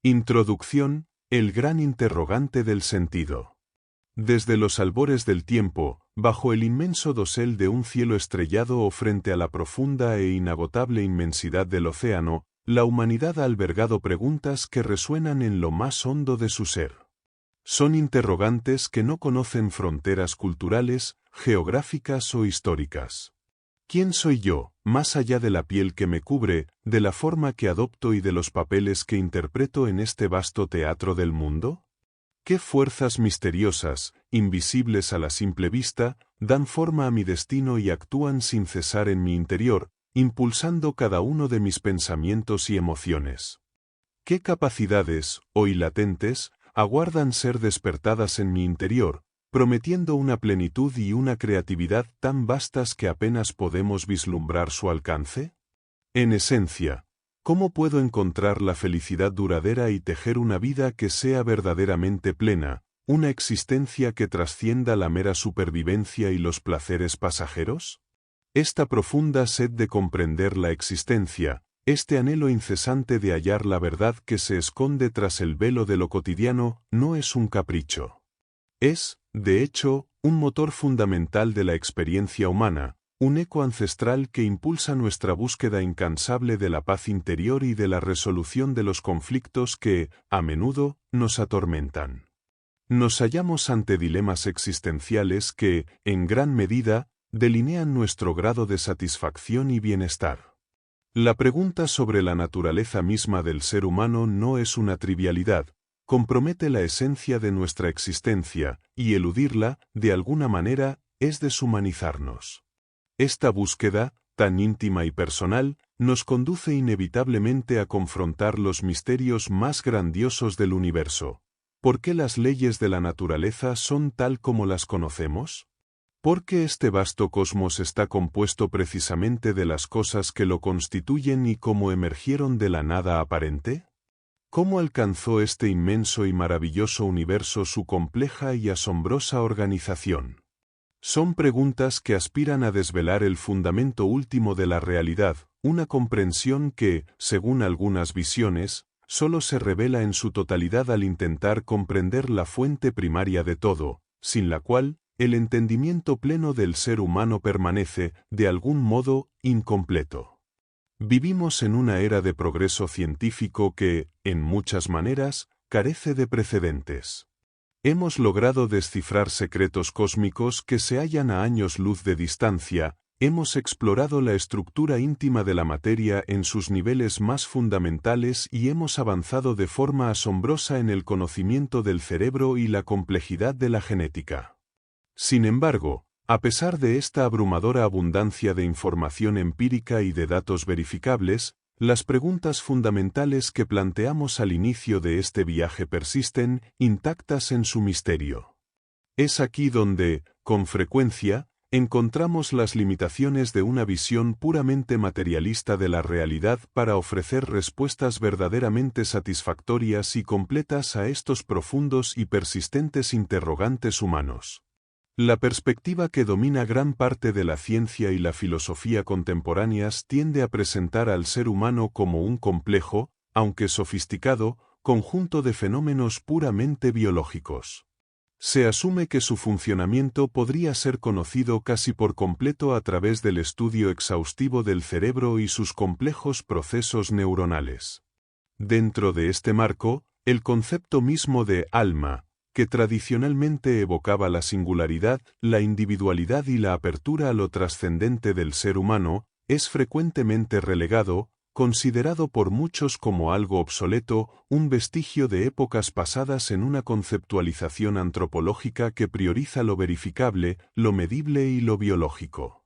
Introducción, el gran interrogante del sentido. Desde los albores del tiempo, bajo el inmenso dosel de un cielo estrellado o frente a la profunda e inagotable inmensidad del océano, la humanidad ha albergado preguntas que resuenan en lo más hondo de su ser. Son interrogantes que no conocen fronteras culturales, geográficas o históricas. ¿Quién soy yo, más allá de la piel que me cubre, de la forma que adopto y de los papeles que interpreto en este vasto teatro del mundo? ¿Qué fuerzas misteriosas, invisibles a la simple vista, dan forma a mi destino y actúan sin cesar en mi interior, impulsando cada uno de mis pensamientos y emociones? ¿Qué capacidades, hoy latentes, aguardan ser despertadas en mi interior, prometiendo una plenitud y una creatividad tan vastas que apenas podemos vislumbrar su alcance? En esencia, ¿cómo puedo encontrar la felicidad duradera y tejer una vida que sea verdaderamente plena, una existencia que trascienda la mera supervivencia y los placeres pasajeros? Esta profunda sed de comprender la existencia, este anhelo incesante de hallar la verdad que se esconde tras el velo de lo cotidiano, no es un capricho. Es, de hecho, un motor fundamental de la experiencia humana, un eco ancestral que impulsa nuestra búsqueda incansable de la paz interior y de la resolución de los conflictos que, a menudo, nos atormentan. Nos hallamos ante dilemas existenciales que, en gran medida, delinean nuestro grado de satisfacción y bienestar. La pregunta sobre la naturaleza misma del ser humano no es una trivialidad, compromete la esencia de nuestra existencia, y eludirla, de alguna manera, es deshumanizarnos. Esta búsqueda, tan íntima y personal, nos conduce inevitablemente a confrontar los misterios más grandiosos del universo. ¿Por qué las leyes de la naturaleza son tal como las conocemos? ¿Por qué este vasto cosmos está compuesto precisamente de las cosas que lo constituyen y cómo emergieron de la nada aparente? ¿Cómo alcanzó este inmenso y maravilloso universo su compleja y asombrosa organización? Son preguntas que aspiran a desvelar el fundamento último de la realidad, una comprensión que, según algunas visiones, solo se revela en su totalidad al intentar comprender la fuente primaria de todo, sin la cual, el entendimiento pleno del ser humano permanece, de algún modo, incompleto. Vivimos en una era de progreso científico que, en muchas maneras, carece de precedentes. Hemos logrado descifrar secretos cósmicos que se hallan a años luz de distancia, hemos explorado la estructura íntima de la materia en sus niveles más fundamentales y hemos avanzado de forma asombrosa en el conocimiento del cerebro y la complejidad de la genética. Sin embargo, a pesar de esta abrumadora abundancia de información empírica y de datos verificables, las preguntas fundamentales que planteamos al inicio de este viaje persisten, intactas en su misterio. Es aquí donde, con frecuencia, encontramos las limitaciones de una visión puramente materialista de la realidad para ofrecer respuestas verdaderamente satisfactorias y completas a estos profundos y persistentes interrogantes humanos. La perspectiva que domina gran parte de la ciencia y la filosofía contemporáneas tiende a presentar al ser humano como un complejo, aunque sofisticado, conjunto de fenómenos puramente biológicos. Se asume que su funcionamiento podría ser conocido casi por completo a través del estudio exhaustivo del cerebro y sus complejos procesos neuronales. Dentro de este marco, el concepto mismo de alma, que tradicionalmente evocaba la singularidad, la individualidad y la apertura a lo trascendente del ser humano, es frecuentemente relegado, considerado por muchos como algo obsoleto, un vestigio de épocas pasadas en una conceptualización antropológica que prioriza lo verificable, lo medible y lo biológico.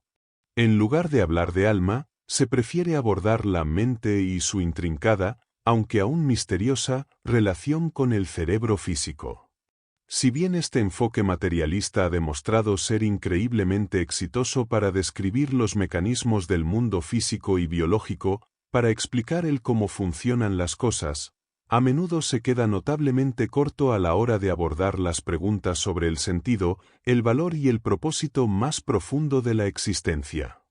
En lugar de hablar de alma, se prefiere abordar la mente y su intrincada, aunque aún misteriosa, relación con el cerebro físico. Si bien este enfoque materialista ha demostrado ser increíblemente exitoso para describir los mecanismos del mundo físico y biológico, para explicar el cómo funcionan las cosas, a menudo se queda notablemente corto a la hora de abordar las preguntas sobre el sentido, el valor y el propósito más profundo de la existencia.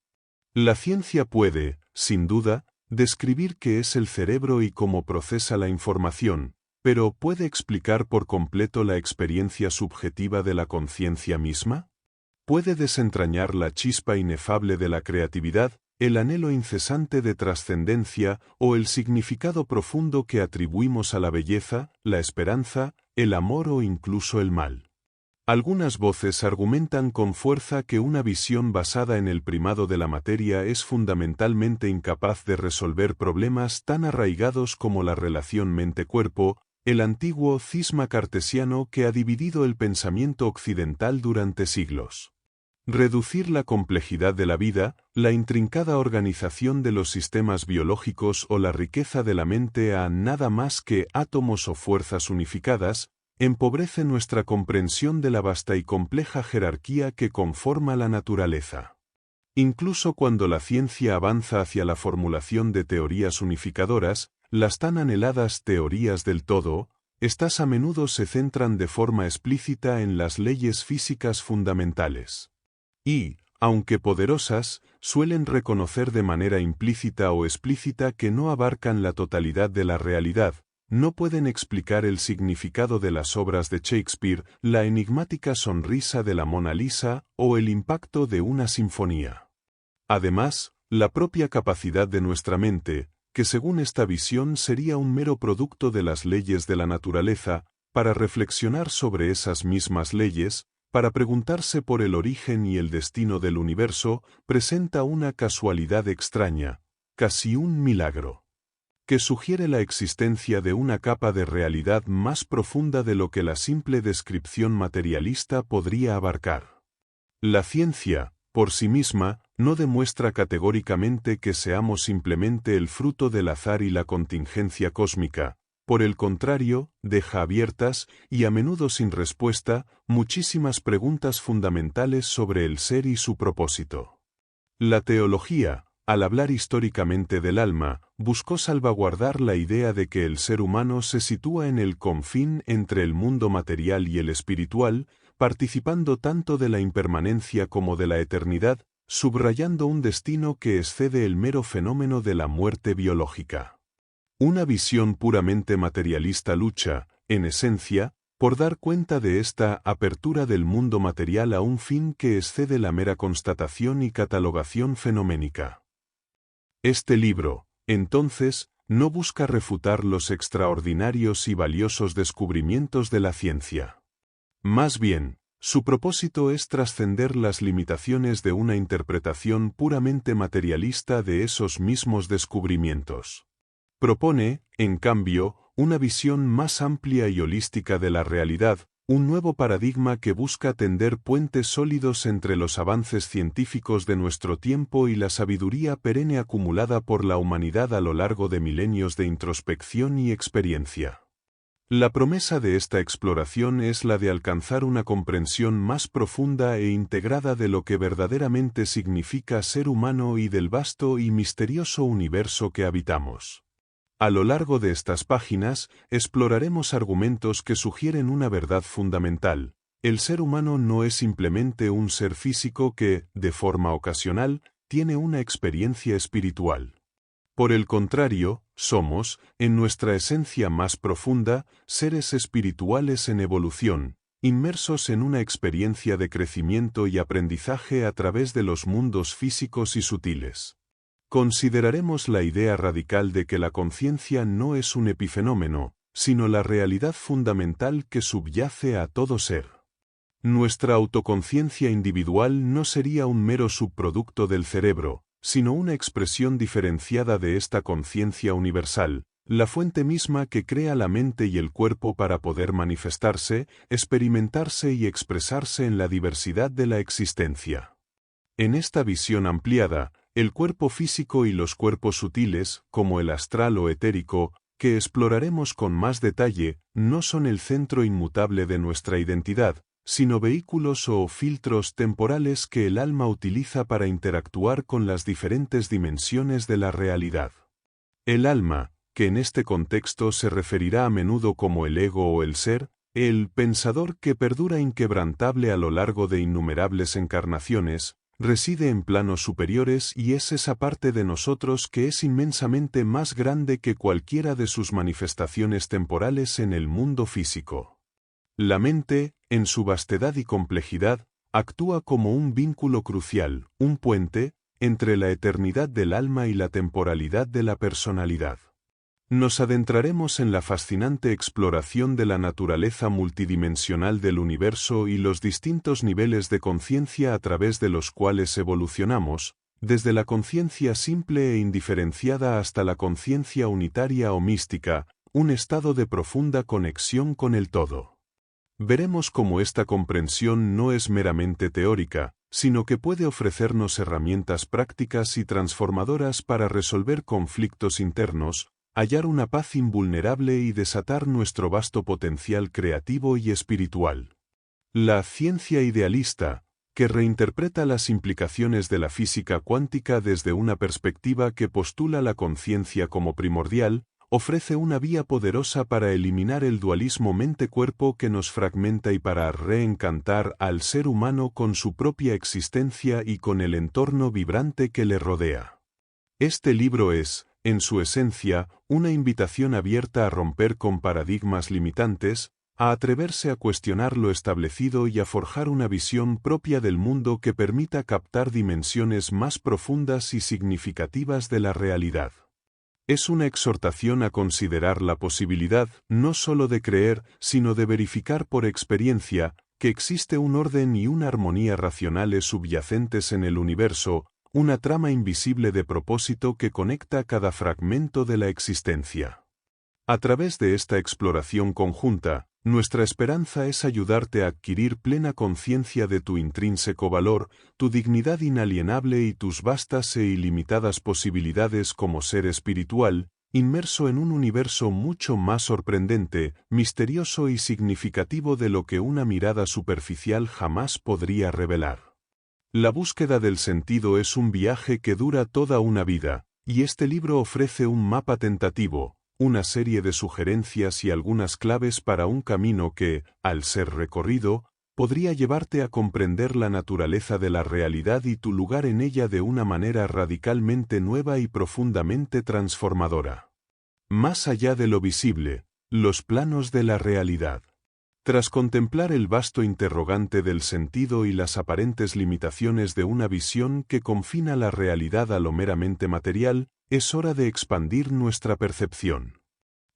La ciencia puede, sin duda, describir qué es el cerebro y cómo procesa la información, pero ¿puede explicar por completo la experiencia subjetiva de la conciencia misma? ¿Puede desentrañar la chispa inefable de la creatividad, el anhelo incesante de trascendencia o el significado profundo que atribuimos a la belleza, la esperanza, el amor o incluso el mal? Algunas voces argumentan con fuerza que una visión basada en el primado de la materia es fundamentalmente incapaz de resolver problemas tan arraigados como la relación mente-cuerpo, el antiguo cisma cartesiano que ha dividido el pensamiento occidental durante siglos. Reducir la complejidad de la vida, la intrincada organización de los sistemas biológicos o la riqueza de la mente a nada más que átomos o fuerzas unificadas, empobrece nuestra comprensión de la vasta y compleja jerarquía que conforma la naturaleza. Incluso cuando la ciencia avanza hacia la formulación de teorías unificadoras, las tan anheladas teorías del todo, estas a menudo se centran de forma explícita en las leyes físicas fundamentales. Y, aunque poderosas, suelen reconocer de manera implícita o explícita que no abarcan la totalidad de la realidad, no pueden explicar el significado de las obras de Shakespeare, la enigmática sonrisa de la Mona Lisa o el impacto de una sinfonía. Además, la propia capacidad de nuestra mente, que según esta visión sería un mero producto de las leyes de la naturaleza, para reflexionar sobre esas mismas leyes, para preguntarse por el origen y el destino del universo, presenta una casualidad extraña, casi un milagro, que sugiere la existencia de una capa de realidad más profunda de lo que la simple descripción materialista podría abarcar. La ciencia, por sí misma, no demuestra categóricamente que seamos simplemente el fruto del azar y la contingencia cósmica. Por el contrario, deja abiertas, y a menudo sin respuesta, muchísimas preguntas fundamentales sobre el ser y su propósito. La teología, al hablar históricamente del alma, buscó salvaguardar la idea de que el ser humano se sitúa en el confín entre el mundo material y el espiritual, participando tanto de la impermanencia como de la eternidad, subrayando un destino que excede el mero fenómeno de la muerte biológica. Una visión puramente materialista lucha, en esencia, por dar cuenta de esta apertura del mundo material a un fin que excede la mera constatación y catalogación fenoménica. Este libro, entonces, no busca refutar los extraordinarios y valiosos descubrimientos de la ciencia. Más bien, su propósito es trascender las limitaciones de una interpretación puramente materialista de esos mismos descubrimientos. Propone, en cambio, una visión más amplia y holística de la realidad, un nuevo paradigma que busca tender puentes sólidos entre los avances científicos de nuestro tiempo y la sabiduría perenne acumulada por la humanidad a lo largo de milenios de introspección y experiencia. La promesa de esta exploración es la de alcanzar una comprensión más profunda e integrada de lo que verdaderamente significa ser humano y del vasto y misterioso universo que habitamos. A lo largo de estas páginas, exploraremos argumentos que sugieren una verdad fundamental. El ser humano no es simplemente un ser físico que, de forma ocasional, tiene una experiencia espiritual. Por el contrario, somos, en nuestra esencia más profunda, seres espirituales en evolución, inmersos en una experiencia de crecimiento y aprendizaje a través de los mundos físicos y sutiles. Consideraremos la idea radical de que la conciencia no es un epifenómeno, sino la realidad fundamental que subyace a todo ser. Nuestra autoconciencia individual no sería un mero subproducto del cerebro, sino una expresión diferenciada de esta conciencia universal, la fuente misma que crea la mente y el cuerpo para poder manifestarse, experimentarse y expresarse en la diversidad de la existencia. En esta visión ampliada, el cuerpo físico y los cuerpos sutiles, como el astral o etérico, que exploraremos con más detalle, no son el centro inmutable de nuestra identidad, sino vehículos o filtros temporales que el alma utiliza para interactuar con las diferentes dimensiones de la realidad. El alma, que en este contexto se referirá a menudo como el ego o el ser, el pensador que perdura inquebrantable a lo largo de innumerables encarnaciones, reside en planos superiores y es esa parte de nosotros que es inmensamente más grande que cualquiera de sus manifestaciones temporales en el mundo físico. La mente, en su vastedad y complejidad, actúa como un vínculo crucial, un puente, entre la eternidad del alma y la temporalidad de la personalidad. Nos adentraremos en la fascinante exploración de la naturaleza multidimensional del universo y los distintos niveles de conciencia a través de los cuales evolucionamos, desde la conciencia simple e indiferenciada hasta la conciencia unitaria o mística, un estado de profunda conexión con el todo. Veremos cómo esta comprensión no es meramente teórica, sino que puede ofrecernos herramientas prácticas y transformadoras para resolver conflictos internos, hallar una paz invulnerable y desatar nuestro vasto potencial creativo y espiritual. La ciencia idealista, que reinterpreta las implicaciones de la física cuántica desde una perspectiva que postula la conciencia como primordial, ofrece una vía poderosa para eliminar el dualismo mente-cuerpo que nos fragmenta y para reencantar al ser humano con su propia existencia y con el entorno vibrante que le rodea. Este libro es, en su esencia, una invitación abierta a romper con paradigmas limitantes, a atreverse a cuestionar lo establecido y a forjar una visión propia del mundo que permita captar dimensiones más profundas y significativas de la realidad. Es una exhortación a considerar la posibilidad, no solo de creer, sino de verificar por experiencia, que existe un orden y una armonía racionales subyacentes en el universo, una trama invisible de propósito que conecta cada fragmento de la existencia. A través de esta exploración conjunta, nuestra esperanza es ayudarte a adquirir plena conciencia de tu intrínseco valor, tu dignidad inalienable y tus vastas e ilimitadas posibilidades como ser espiritual, inmerso en un universo mucho más sorprendente, misterioso y significativo de lo que una mirada superficial jamás podría revelar. La búsqueda del sentido es un viaje que dura toda una vida, y este libro ofrece un mapa tentativo, una serie de sugerencias y algunas claves para un camino que, al ser recorrido, podría llevarte a comprender la naturaleza de la realidad y tu lugar en ella de una manera radicalmente nueva y profundamente transformadora. Más allá de lo visible, los planos de la realidad. Tras contemplar el vasto interrogante del sentido y las aparentes limitaciones de una visión que confina la realidad a lo meramente material, es hora de expandir nuestra percepción.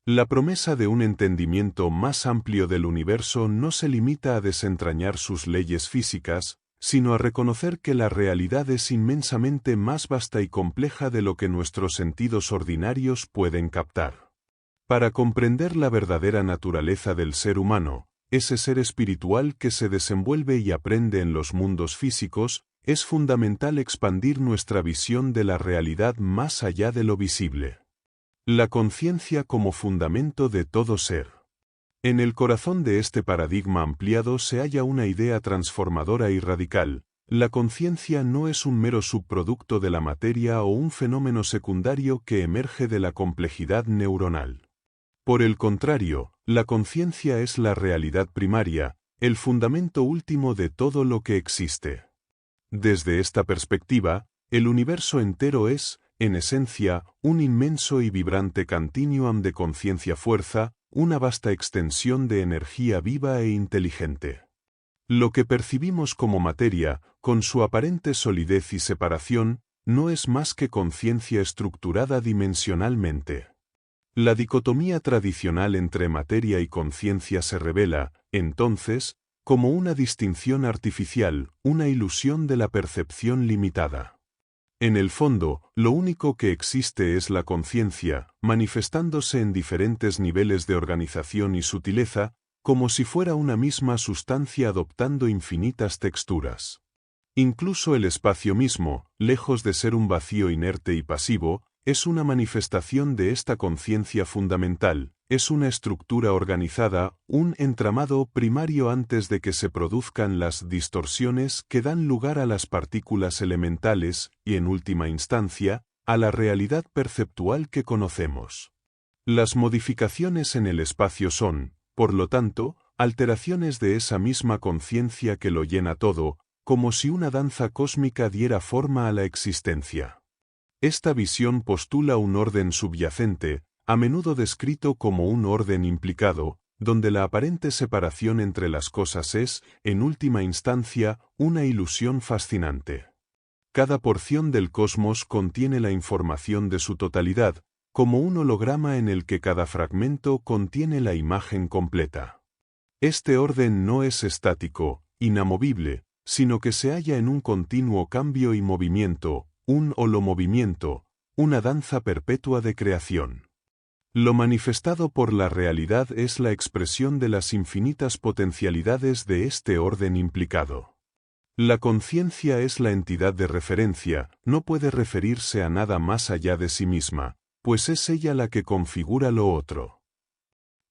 La promesa de un entendimiento más amplio del universo no se limita a desentrañar sus leyes físicas, sino a reconocer que la realidad es inmensamente más vasta y compleja de lo que nuestros sentidos ordinarios pueden captar. Para comprender la verdadera naturaleza del ser humano, ese ser espiritual que se desenvuelve y aprende en los mundos físicos, es fundamental expandir nuestra visión de la realidad más allá de lo visible. La conciencia como fundamento de todo ser. En el corazón de este paradigma ampliado se halla una idea transformadora y radical. La conciencia no es un mero subproducto de la materia o un fenómeno secundario que emerge de la complejidad neuronal. Por el contrario, la conciencia es la realidad primaria, el fundamento último de todo lo que existe. Desde esta perspectiva, el universo entero es, en esencia, un inmenso y vibrante continuum de conciencia-fuerza, una vasta extensión de energía viva e inteligente. Lo que percibimos como materia, con su aparente solidez y separación, no es más que conciencia estructurada dimensionalmente. La dicotomía tradicional entre materia y conciencia se revela, entonces, como una distinción artificial, una ilusión de la percepción limitada. En el fondo, lo único que existe es la conciencia, manifestándose en diferentes niveles de organización y sutileza, como si fuera una misma sustancia adoptando infinitas texturas. Incluso el espacio mismo, lejos de ser un vacío inerte y pasivo, es una manifestación de esta conciencia fundamental, es una estructura organizada, un entramado primario antes de que se produzcan las distorsiones que dan lugar a las partículas elementales y, en última instancia, a la realidad perceptual que conocemos. Las modificaciones en el espacio son, por lo tanto, alteraciones de esa misma conciencia que lo llena todo, como si una danza cósmica diera forma a la existencia. Esta visión postula un orden subyacente, a menudo descrito como un orden implicado, donde la aparente separación entre las cosas es, en última instancia, una ilusión fascinante. Cada porción del cosmos contiene la información de su totalidad, como un holograma en el que cada fragmento contiene la imagen completa. Este orden no es estático, inamovible, sino que se halla en un continuo cambio y movimiento, un holomovimiento, una danza perpetua de creación. Lo manifestado por la realidad es la expresión de las infinitas potencialidades de este orden implicado. La conciencia es la entidad de referencia, no puede referirse a nada más allá de sí misma, pues es ella la que configura lo otro.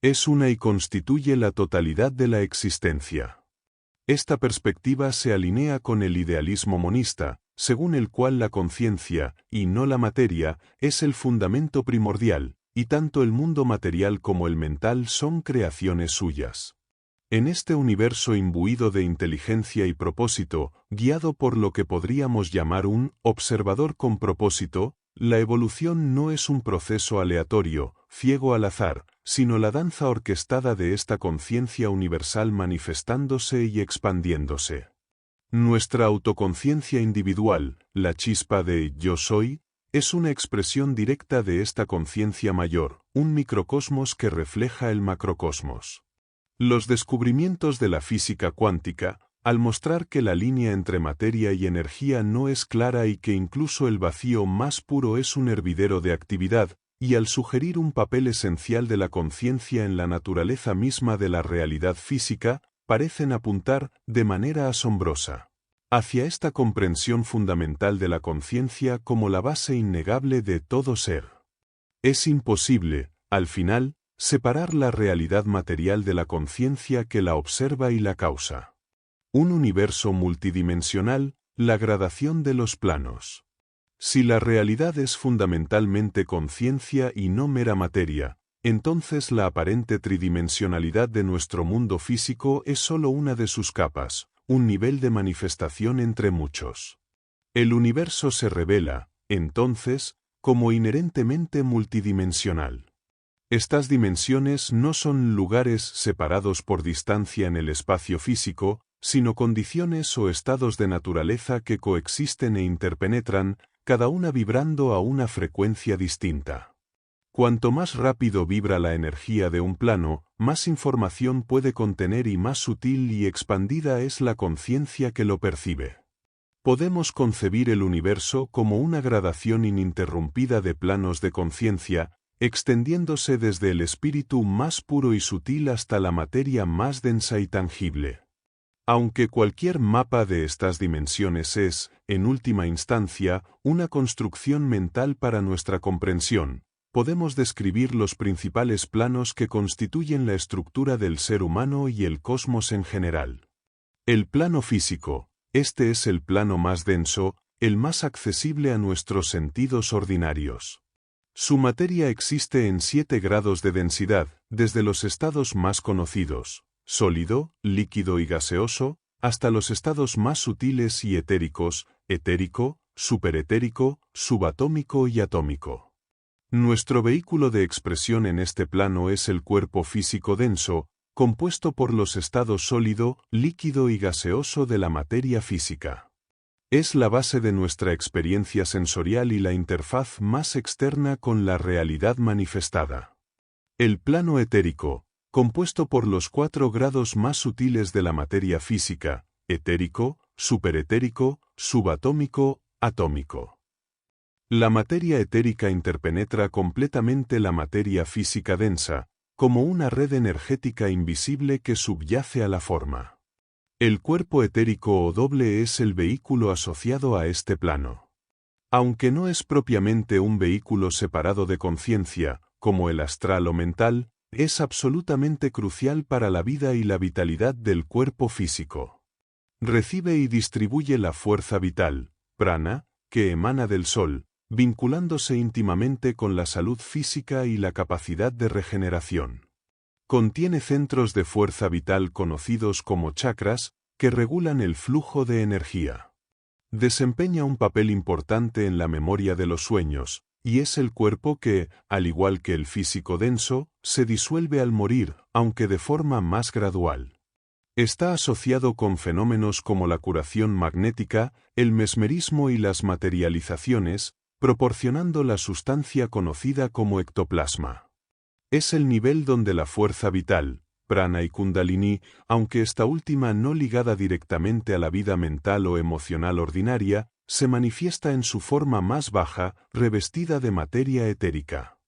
Es una y constituye la totalidad de la existencia. Esta perspectiva se alinea con el idealismo monista, según el cual la conciencia, y no la materia, es el fundamento primordial, y tanto el mundo material como el mental son creaciones suyas. En este universo imbuido de inteligencia y propósito, guiado por lo que podríamos llamar un observador con propósito, la evolución no es un proceso aleatorio, ciego al azar, sino la danza orquestada de esta conciencia universal manifestándose y expandiéndose. Nuestra autoconciencia individual, la chispa de yo soy, es una expresión directa de esta conciencia mayor, un microcosmos que refleja el macrocosmos. Los descubrimientos de la física cuántica, al mostrar que la línea entre materia y energía no es clara y que incluso el vacío más puro es un hervidero de actividad, y al sugerir un papel esencial de la conciencia en la naturaleza misma de la realidad física, parecen apuntar, de manera asombrosa, hacia esta comprensión fundamental de la conciencia como la base innegable de todo ser. Es imposible, al final, separar la realidad material de la conciencia que la observa y la causa. Un universo multidimensional, la gradación de los planos. Si la realidad es fundamentalmente conciencia y no mera materia, entonces la aparente tridimensionalidad de nuestro mundo físico es sólo una de sus capas, un nivel de manifestación entre muchos. El universo se revela, entonces, como inherentemente multidimensional. Estas dimensiones no son lugares separados por distancia en el espacio físico, sino condiciones o estados de naturaleza que coexisten e interpenetran, cada una vibrando a una frecuencia distinta. Cuanto más rápido vibra la energía de un plano, más información puede contener y más sutil y expandida es la conciencia que lo percibe. Podemos concebir el universo como una gradación ininterrumpida de planos de conciencia, extendiéndose desde el espíritu más puro y sutil hasta la materia más densa y tangible. Aunque cualquier mapa de estas dimensiones es, en última instancia, una construcción mental para nuestra comprensión, podemos describir los principales planos que constituyen la estructura del ser humano y el cosmos en general. El plano físico, este es el plano más denso, el más accesible a nuestros sentidos ordinarios. Su materia existe en 7 grados de densidad, desde los estados más conocidos, sólido, líquido y gaseoso, hasta los estados más sutiles y etéricos, etérico, superetérico, subatómico y atómico. Nuestro vehículo de expresión en este plano es el cuerpo físico denso, compuesto por los estados sólido, líquido y gaseoso de la materia física. Es la base de nuestra experiencia sensorial y la interfaz más externa con la realidad manifestada. El plano etérico, compuesto por los 4 grados más sutiles de la materia física, etérico, superetérico, subatómico, atómico. La materia etérica interpenetra completamente la materia física densa, como una red energética invisible que subyace a la forma. El cuerpo etérico o doble es el vehículo asociado a este plano. Aunque no es propiamente un vehículo separado de conciencia, como el astral o mental, es absolutamente crucial para la vida y la vitalidad del cuerpo físico. Recibe y distribuye la fuerza vital, prana, que emana del sol, vinculándose íntimamente con la salud física y la capacidad de regeneración. Contiene centros de fuerza vital conocidos como chakras, que regulan el flujo de energía. Desempeña un papel importante en la memoria de los sueños, y es el cuerpo que, al igual que el físico denso, se disuelve al morir, aunque de forma más gradual. Está asociado con fenómenos como la curación magnética, el mesmerismo y las materializaciones, proporcionando la sustancia conocida como ectoplasma. Es el nivel donde la fuerza vital, prana y kundalini, aunque esta última no ligada directamente a la vida mental o emocional ordinaria, se manifiesta en su forma más baja, revestida de materia etérica.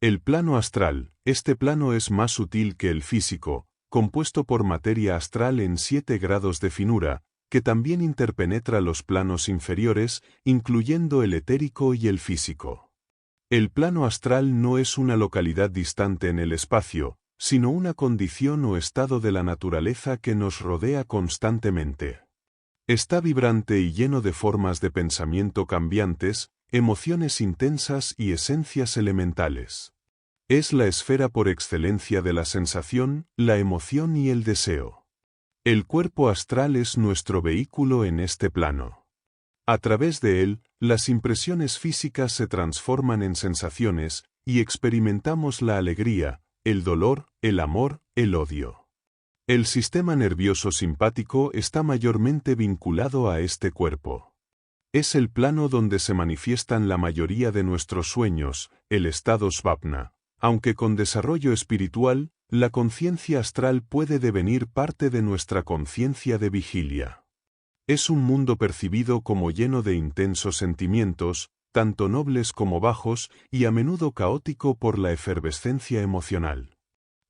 El plano astral, este plano es más sutil que el físico, compuesto por materia astral en 7 grados de finura, que también interpenetra los planos inferiores, incluyendo el etérico y el físico. El plano astral no es una localidad distante en el espacio, sino una condición o estado de la naturaleza que nos rodea constantemente. Está vibrante y lleno de formas de pensamiento cambiantes, emociones intensas y esencias elementales. Es la esfera por excelencia de la sensación, la emoción y el deseo. El cuerpo astral es nuestro vehículo en este plano. A través de él, las impresiones físicas se transforman en sensaciones, y experimentamos la alegría, el dolor, el amor, el odio. El sistema nervioso simpático está mayormente vinculado a este cuerpo. Es el plano donde se manifiestan la mayoría de nuestros sueños, el estado svapna. Aunque con desarrollo espiritual, la conciencia astral puede devenir parte de nuestra conciencia de vigilia. Es un mundo percibido como lleno de intensos sentimientos, tanto nobles como bajos, y a menudo caótico por la efervescencia emocional.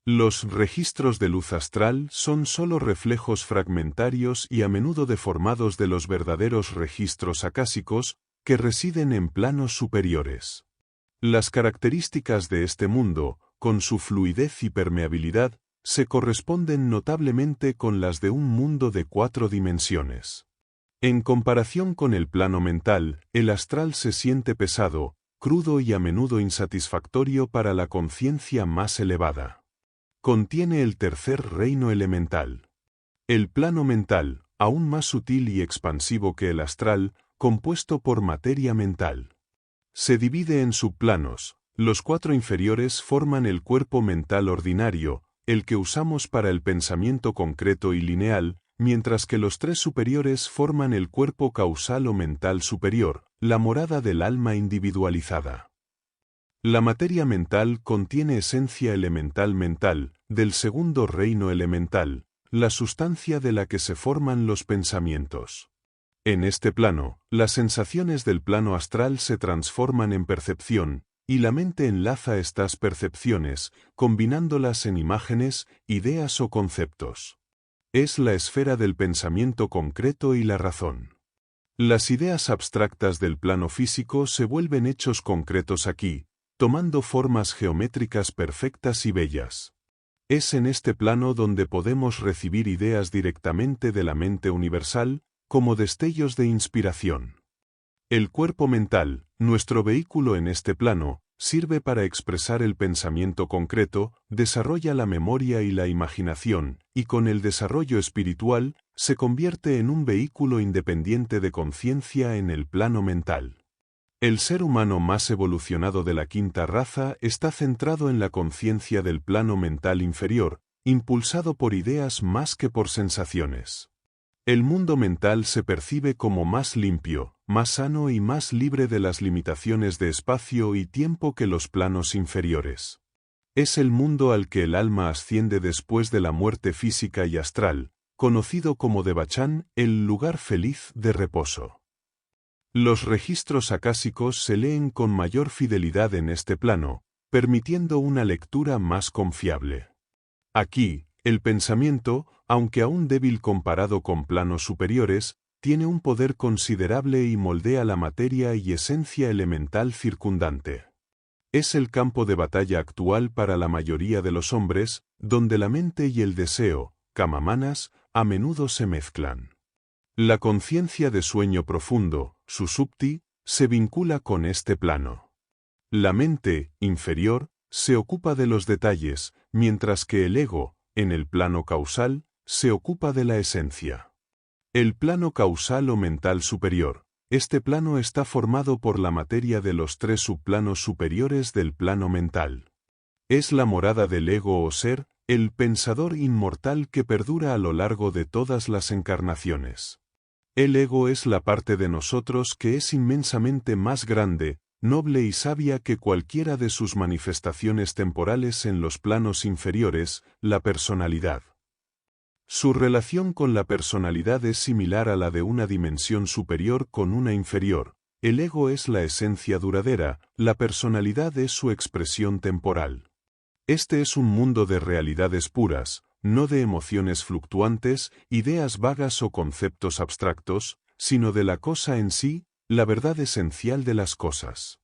Los registros de luz astral son solo reflejos fragmentarios y a menudo deformados de los verdaderos registros acásicos, que residen en planos superiores. Las características de este mundo, con su fluidez y permeabilidad, se corresponden notablemente con las de un mundo de 4 dimensiones. En comparación con el plano mental, el astral se siente pesado, crudo y a menudo insatisfactorio para la conciencia más elevada. Contiene el tercer reino elemental. El plano mental, aún más sutil y expansivo que el astral, compuesto por materia mental. Se divide en subplanos. Los 4 inferiores forman el cuerpo mental ordinario, el que usamos para el pensamiento concreto y lineal, mientras que los 3 superiores forman el cuerpo causal o mental superior, la morada del alma individualizada. La materia mental contiene esencia elemental mental, del segundo reino elemental, la sustancia de la que se forman los pensamientos. En este plano, las sensaciones del plano astral se transforman en percepción, y la mente enlaza estas percepciones, combinándolas en imágenes, ideas o conceptos. Es la esfera del pensamiento concreto y la razón. Las ideas abstractas del plano físico se vuelven hechos concretos aquí, tomando formas geométricas perfectas y bellas. Es en este plano donde podemos recibir ideas directamente de la mente universal, como destellos de inspiración. El cuerpo mental, nuestro vehículo en este plano, sirve para expresar el pensamiento concreto, desarrolla la memoria y la imaginación, y con el desarrollo espiritual, se convierte en un vehículo independiente de conciencia en el plano mental. El ser humano más evolucionado de la quinta raza está centrado en la conciencia del plano mental inferior, impulsado por ideas más que por sensaciones. El mundo mental se percibe como más limpio, más sano y más libre de las limitaciones de espacio y tiempo que los planos inferiores. Es el mundo al que el alma asciende después de la muerte física y astral, conocido como Devachan, el lugar feliz de reposo. Los registros acásicos se leen con mayor fidelidad en este plano, permitiendo una lectura más confiable. Aquí, el pensamiento, aunque aún débil comparado con planos superiores, tiene un poder considerable y moldea la materia y esencia elemental circundante. Es el campo de batalla actual para la mayoría de los hombres, donde la mente y el deseo, kamamanas, a menudo se mezclan. La conciencia de sueño profundo, susupti, se vincula con este plano. La mente, inferior, se ocupa de los detalles, mientras que el ego, en el plano causal, se ocupa de la esencia. El plano causal o mental superior. Este plano está formado por la materia de los tres subplanos superiores del plano mental. Es la morada del ego o ser, el pensador inmortal que perdura a lo largo de todas las encarnaciones. El ego es la parte de nosotros que es inmensamente más grande, noble y sabia que cualquiera de sus manifestaciones temporales en los planos inferiores, la personalidad. Su relación con la personalidad es similar a la de una dimensión superior con una inferior. El ego es la esencia duradera, la personalidad es su expresión temporal. Este es un mundo de realidades puras, no de emociones fluctuantes, ideas vagas o conceptos abstractos, sino de la cosa en sí, la verdad esencial de las cosas.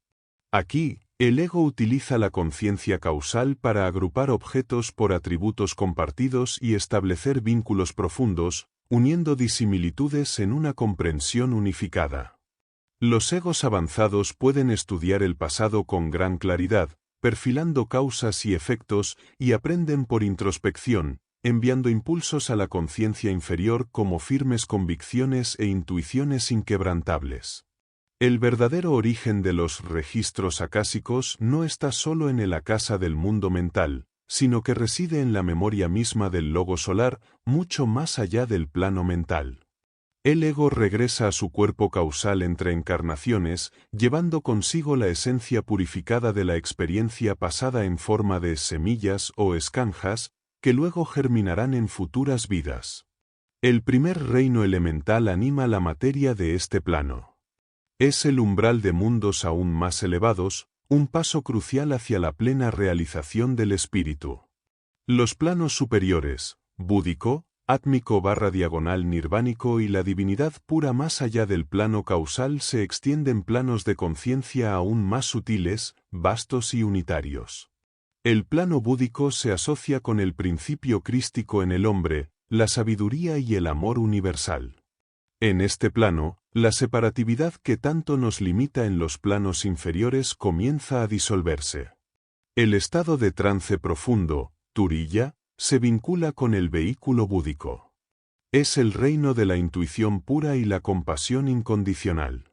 Aquí, el ego utiliza la conciencia causal para agrupar objetos por atributos compartidos y establecer vínculos profundos, uniendo disimilitudes en una comprensión unificada. Los egos avanzados pueden estudiar el pasado con gran claridad, perfilando causas y efectos, y aprenden por introspección, enviando impulsos a la conciencia inferior como firmes convicciones e intuiciones inquebrantables. El verdadero origen de los registros acásicos no está solo en el acasa del mundo mental, sino que reside en la memoria misma del logo solar, mucho más allá del plano mental. El ego regresa a su cuerpo causal entre encarnaciones, llevando consigo la esencia purificada de la experiencia pasada en forma de semillas o escanjas, que luego germinarán en futuras vidas. El primer reino elemental anima la materia de este plano. Es el umbral de mundos aún más elevados, un paso crucial hacia la plena realización del espíritu. Los planos superiores, búdico, átmico/diagonal nirvánico y la divinidad pura más allá del plano causal se extienden planos de conciencia aún más sutiles, vastos y unitarios. El plano búdico se asocia con el principio crístico en el hombre, la sabiduría y el amor universal. En este plano, la separatividad que tanto nos limita en los planos inferiores comienza a disolverse. El estado de trance profundo, Turiya, se vincula con el vehículo búdico. Es el reino de la intuición pura y la compasión incondicional.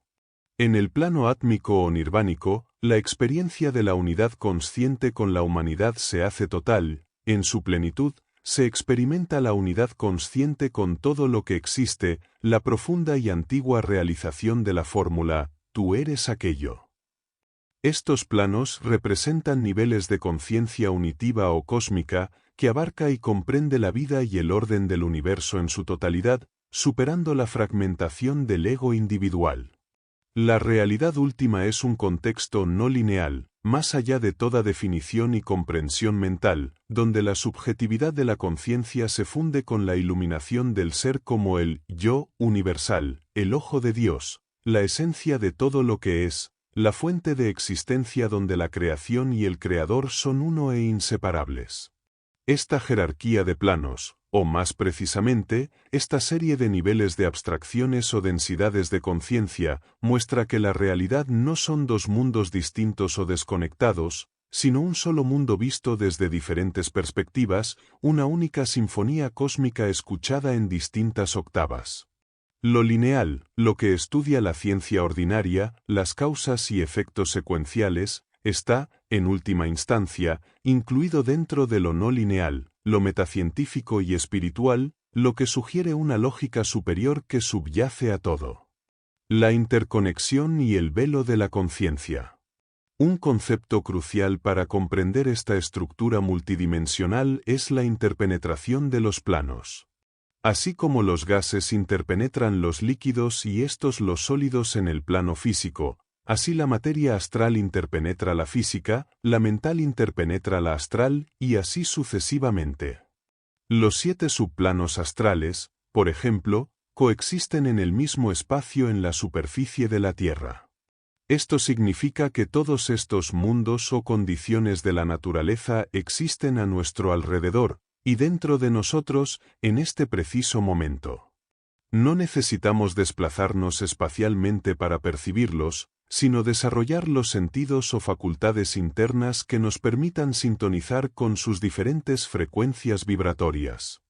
En el plano átmico o nirvánico, la experiencia de la unidad consciente con la humanidad se hace total, en su plenitud, se experimenta la unidad consciente con todo lo que existe, la profunda y antigua realización de la fórmula, tú eres aquello. Estos planos representan niveles de conciencia unitiva o cósmica, que abarca y comprende la vida y el orden del universo en su totalidad, superando la fragmentación del ego individual. La realidad última es un contexto no lineal, más allá de toda definición y comprensión mental, donde la subjetividad de la conciencia se funde con la iluminación del ser como el yo universal, el ojo de Dios, la esencia de todo lo que es, la fuente de existencia donde la creación y el creador son uno e inseparables. Esta jerarquía de planos, o más precisamente, esta serie de niveles de abstracciones o densidades de conciencia, muestra que la realidad no son dos mundos distintos o desconectados, sino un solo mundo visto desde diferentes perspectivas, una única sinfonía cósmica escuchada en distintas octavas. Lo lineal, lo que estudia la ciencia ordinaria, las causas y efectos secuenciales, está, en última instancia, incluido dentro de lo no lineal, lo metacientífico y espiritual, lo que sugiere una lógica superior que subyace a todo. La interconexión y el velo de la conciencia. Un concepto crucial para comprender esta estructura multidimensional es la interpenetración de los planos. Así como los gases interpenetran los líquidos y estos los sólidos en el plano físico, así la materia astral interpenetra la física, la mental interpenetra la astral, y así sucesivamente. Los 7 subplanos astrales, por ejemplo, coexisten en el mismo espacio en la superficie de la Tierra. Esto significa que todos estos mundos o condiciones de la naturaleza existen a nuestro alrededor, y dentro de nosotros, en este preciso momento. No necesitamos desplazarnos espacialmente para percibirlos, sino desarrollar los sentidos o facultades internas que nos permitan sintonizar con sus diferentes frecuencias vibratorias.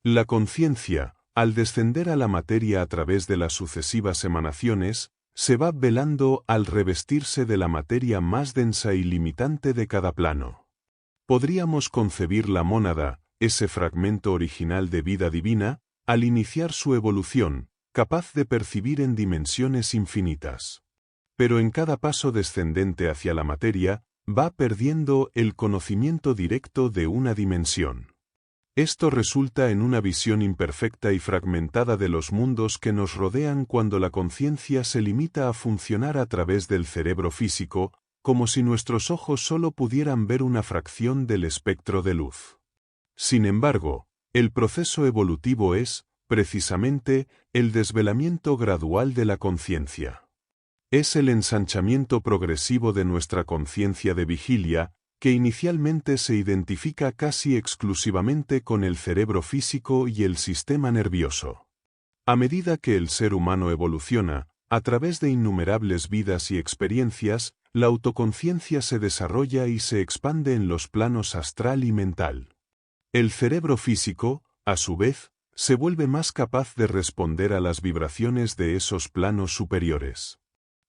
La conciencia, al descender a la materia a través de las sucesivas emanaciones, se va velando al revestirse de la materia más densa y limitante de cada plano. Podríamos concebir la mónada, ese fragmento original de vida divina, al iniciar su evolución, capaz de percibir en dimensiones infinitas. Pero en cada paso descendente hacia la materia, va perdiendo el conocimiento directo de una dimensión. Esto resulta en una visión imperfecta y fragmentada de los mundos que nos rodean cuando la conciencia se limita a funcionar a través del cerebro físico, como si nuestros ojos solo pudieran ver una fracción del espectro de luz. Sin embargo, el proceso evolutivo es, precisamente, el desvelamiento gradual de la conciencia. Es el ensanchamiento progresivo de nuestra conciencia de vigilia, que inicialmente se identifica casi exclusivamente con el cerebro físico y el sistema nervioso. A medida que el ser humano evoluciona, a través de innumerables vidas y experiencias, la autoconciencia se desarrolla y se expande en los planos astral y mental. El cerebro físico, a su vez, se vuelve más capaz de responder a las vibraciones de esos planos superiores.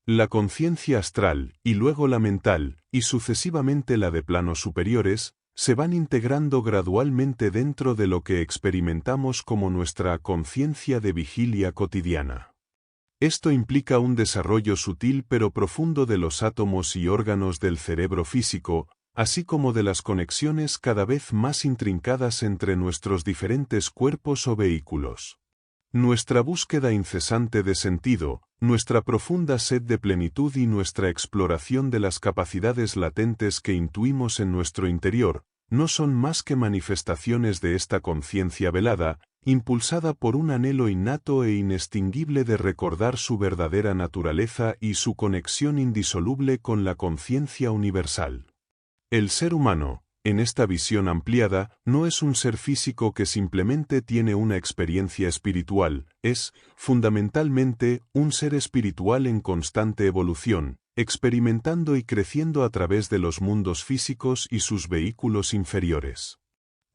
La conciencia astral, y luego la mental, y sucesivamente la de planos superiores, se van integrando gradualmente dentro de lo que experimentamos como nuestra conciencia de vigilia cotidiana. Esto implica un desarrollo sutil pero profundo de los átomos y órganos del cerebro físico, así como de las conexiones cada vez más intrincadas entre nuestros diferentes cuerpos o vehículos. Nuestra búsqueda incesante de sentido, nuestra profunda sed de plenitud y nuestra exploración de las capacidades latentes que intuimos en nuestro interior, no son más que manifestaciones de esta conciencia velada, impulsada por un anhelo innato e inextinguible de recordar su verdadera naturaleza y su conexión indisoluble con la conciencia universal. El ser humano, en esta visión ampliada, no es un ser físico que simplemente tiene una experiencia espiritual, es, fundamentalmente, un ser espiritual en constante evolución, experimentando y creciendo a través de los mundos físicos y sus vehículos inferiores.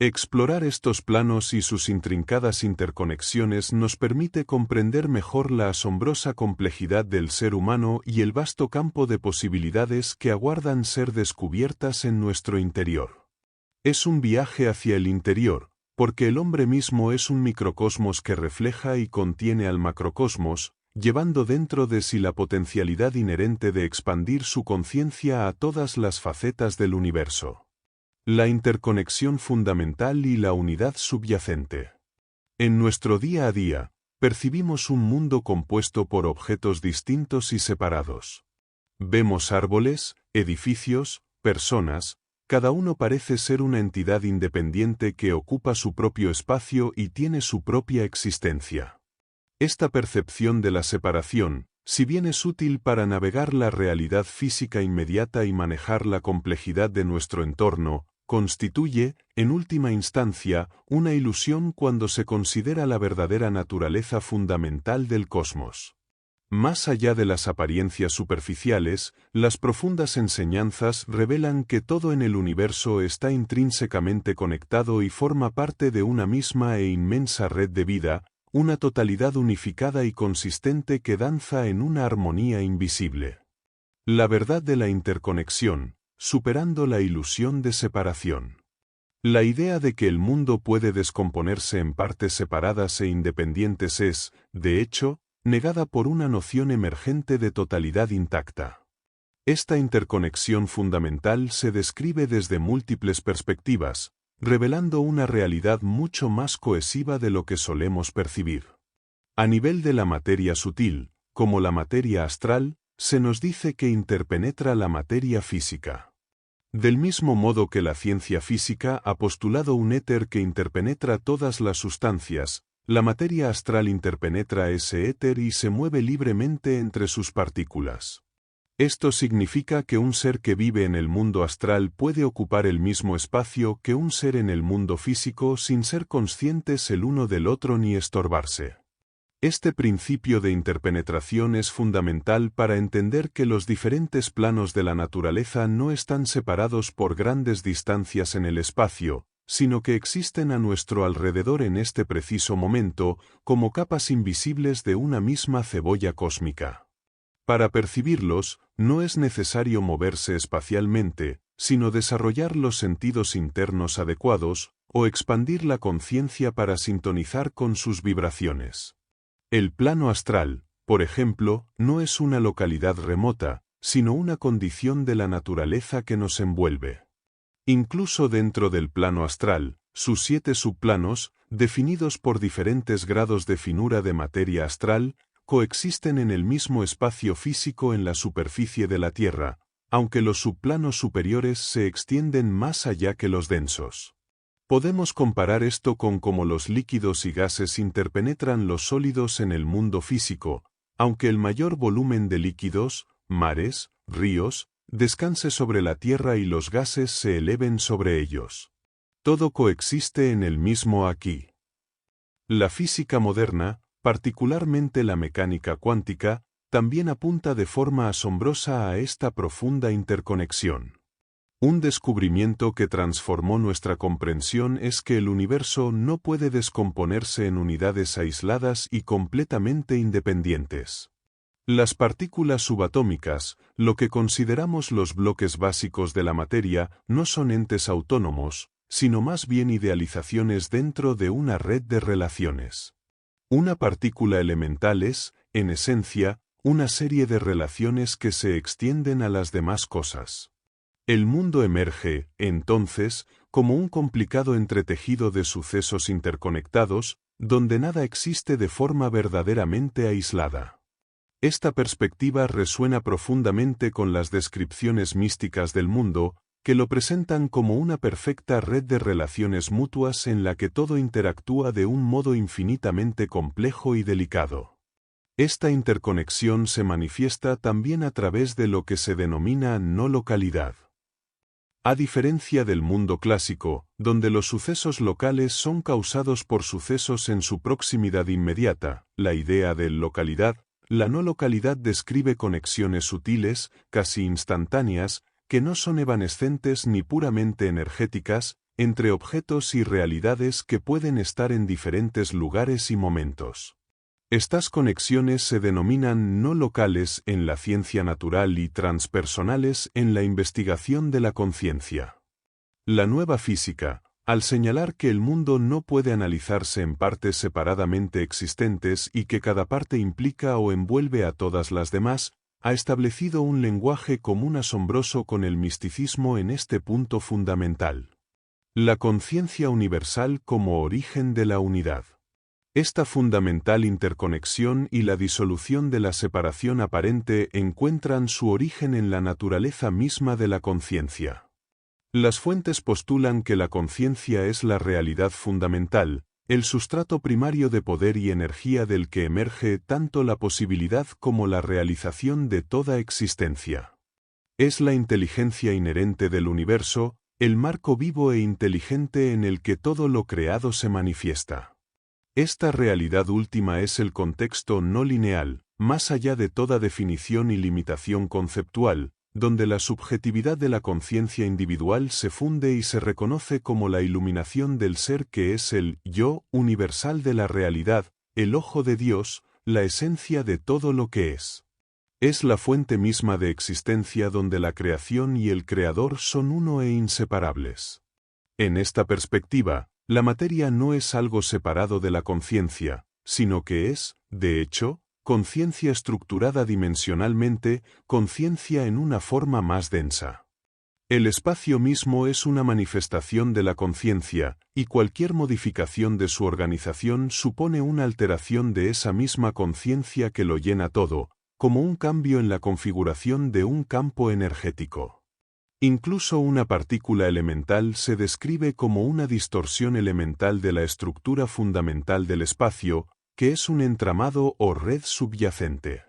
Explorar estos planos y sus intrincadas interconexiones nos permite comprender mejor la asombrosa complejidad del ser humano y el vasto campo de posibilidades que aguardan ser descubiertas en nuestro interior. Es un viaje hacia el interior, porque el hombre mismo es un microcosmos que refleja y contiene al macrocosmos, llevando dentro de sí la potencialidad inherente de expandir su conciencia a todas las facetas del universo. La interconexión fundamental y la unidad subyacente. En nuestro día a día, percibimos un mundo compuesto por objetos distintos y separados. Vemos árboles, edificios, personas, cada uno parece ser una entidad independiente que ocupa su propio espacio y tiene su propia existencia. Esta percepción de la separación, si bien es útil para navegar la realidad física inmediata y manejar la complejidad de nuestro entorno, constituye, en última instancia, una ilusión cuando se considera la verdadera naturaleza fundamental del cosmos. Más allá de las apariencias superficiales, las profundas enseñanzas revelan que todo en el universo está intrínsecamente conectado y forma parte de una misma e inmensa red de vida, una totalidad unificada y consistente que danza en una armonía invisible. La verdad de la interconexión, superando la ilusión de separación. La idea de que el mundo puede descomponerse en partes separadas e independientes es, de hecho, negada por una noción emergente de totalidad intacta. Esta interconexión fundamental se describe desde múltiples perspectivas, revelando una realidad mucho más cohesiva de lo que solemos percibir. A nivel de la materia sutil, como la materia astral, se nos dice que interpenetra la materia física. Del mismo modo que la ciencia física ha postulado un éter que interpenetra todas las sustancias, la materia astral interpenetra ese éter y se mueve libremente entre sus partículas. Esto significa que un ser que vive en el mundo astral puede ocupar el mismo espacio que un ser en el mundo físico sin ser conscientes el uno del otro ni estorbarse. Este principio de interpenetración es fundamental para entender que los diferentes planos de la naturaleza no están separados por grandes distancias en el espacio, sino que existen a nuestro alrededor en este preciso momento, como capas invisibles de una misma cebolla cósmica. Para percibirlos, no es necesario moverse espacialmente, sino desarrollar los sentidos internos adecuados, o expandir la conciencia para sintonizar con sus vibraciones. El plano astral, por ejemplo, no es una localidad remota, sino una condición de la naturaleza que nos envuelve. Incluso dentro del plano astral, sus 7 subplanos, definidos por diferentes grados de finura de materia astral, coexisten en el mismo espacio físico en la superficie de la Tierra, aunque los subplanos superiores se extienden más allá que los densos. Podemos comparar esto con cómo los líquidos y gases interpenetran los sólidos en el mundo físico, aunque el mayor volumen de líquidos, mares, ríos, descanse sobre la Tierra y los gases se eleven sobre ellos. Todo coexiste en el mismo aquí. La física moderna, particularmente la mecánica cuántica, también apunta de forma asombrosa a esta profunda interconexión. Un descubrimiento que transformó nuestra comprensión es que el universo no puede descomponerse en unidades aisladas y completamente independientes. Las partículas subatómicas, lo que consideramos los bloques básicos de la materia, no son entes autónomos, sino más bien idealizaciones dentro de una red de relaciones. Una partícula elemental es, en esencia, una serie de relaciones que se extienden a las demás cosas. El mundo emerge, entonces, como un complicado entretejido de sucesos interconectados, donde nada existe de forma verdaderamente aislada. Esta perspectiva resuena profundamente con las descripciones místicas del mundo, que lo presentan como una perfecta red de relaciones mutuas en la que todo interactúa de un modo infinitamente complejo y delicado. Esta interconexión se manifiesta también a través de lo que se denomina no localidad. A diferencia del mundo clásico, donde los sucesos locales son causados por sucesos en su proximidad inmediata, la idea de localidad, la no localidad describe conexiones sutiles, casi instantáneas, que no son evanescentes ni puramente energéticas, entre objetos y realidades que pueden estar en diferentes lugares y momentos. Estas conexiones se denominan no locales en la ciencia natural y transpersonales en la investigación de la conciencia. La nueva física, al señalar que el mundo no puede analizarse en partes separadamente existentes y que cada parte implica o envuelve a todas las demás, ha establecido un lenguaje común asombroso con el misticismo en este punto fundamental. La conciencia universal como origen de la unidad. Esta fundamental interconexión y la disolución de la separación aparente encuentran su origen en la naturaleza misma de la conciencia. Las fuentes postulan que la conciencia es la realidad fundamental, el sustrato primario de poder y energía del que emerge tanto la posibilidad como la realización de toda existencia. Es la inteligencia inherente del universo, el marco vivo e inteligente en el que todo lo creado se manifiesta. Esta realidad última es el contexto no lineal, más allá de toda definición y limitación conceptual, donde la subjetividad de la conciencia individual se funde y se reconoce como la iluminación del ser que es el yo universal de la realidad, el ojo de Dios, la esencia de todo lo que es. Es la fuente misma de existencia donde la creación y el creador son uno e inseparables. En esta perspectiva, la materia no es algo separado de la conciencia, sino que es, de hecho, conciencia estructurada dimensionalmente, conciencia en una forma más densa. El espacio mismo es una manifestación de la conciencia, y cualquier modificación de su organización supone una alteración de esa misma conciencia que lo llena todo, como un cambio en la configuración de un campo energético. Incluso una partícula elemental se describe como una distorsión elemental de la estructura fundamental del espacio, que es un entramado o red subyacente.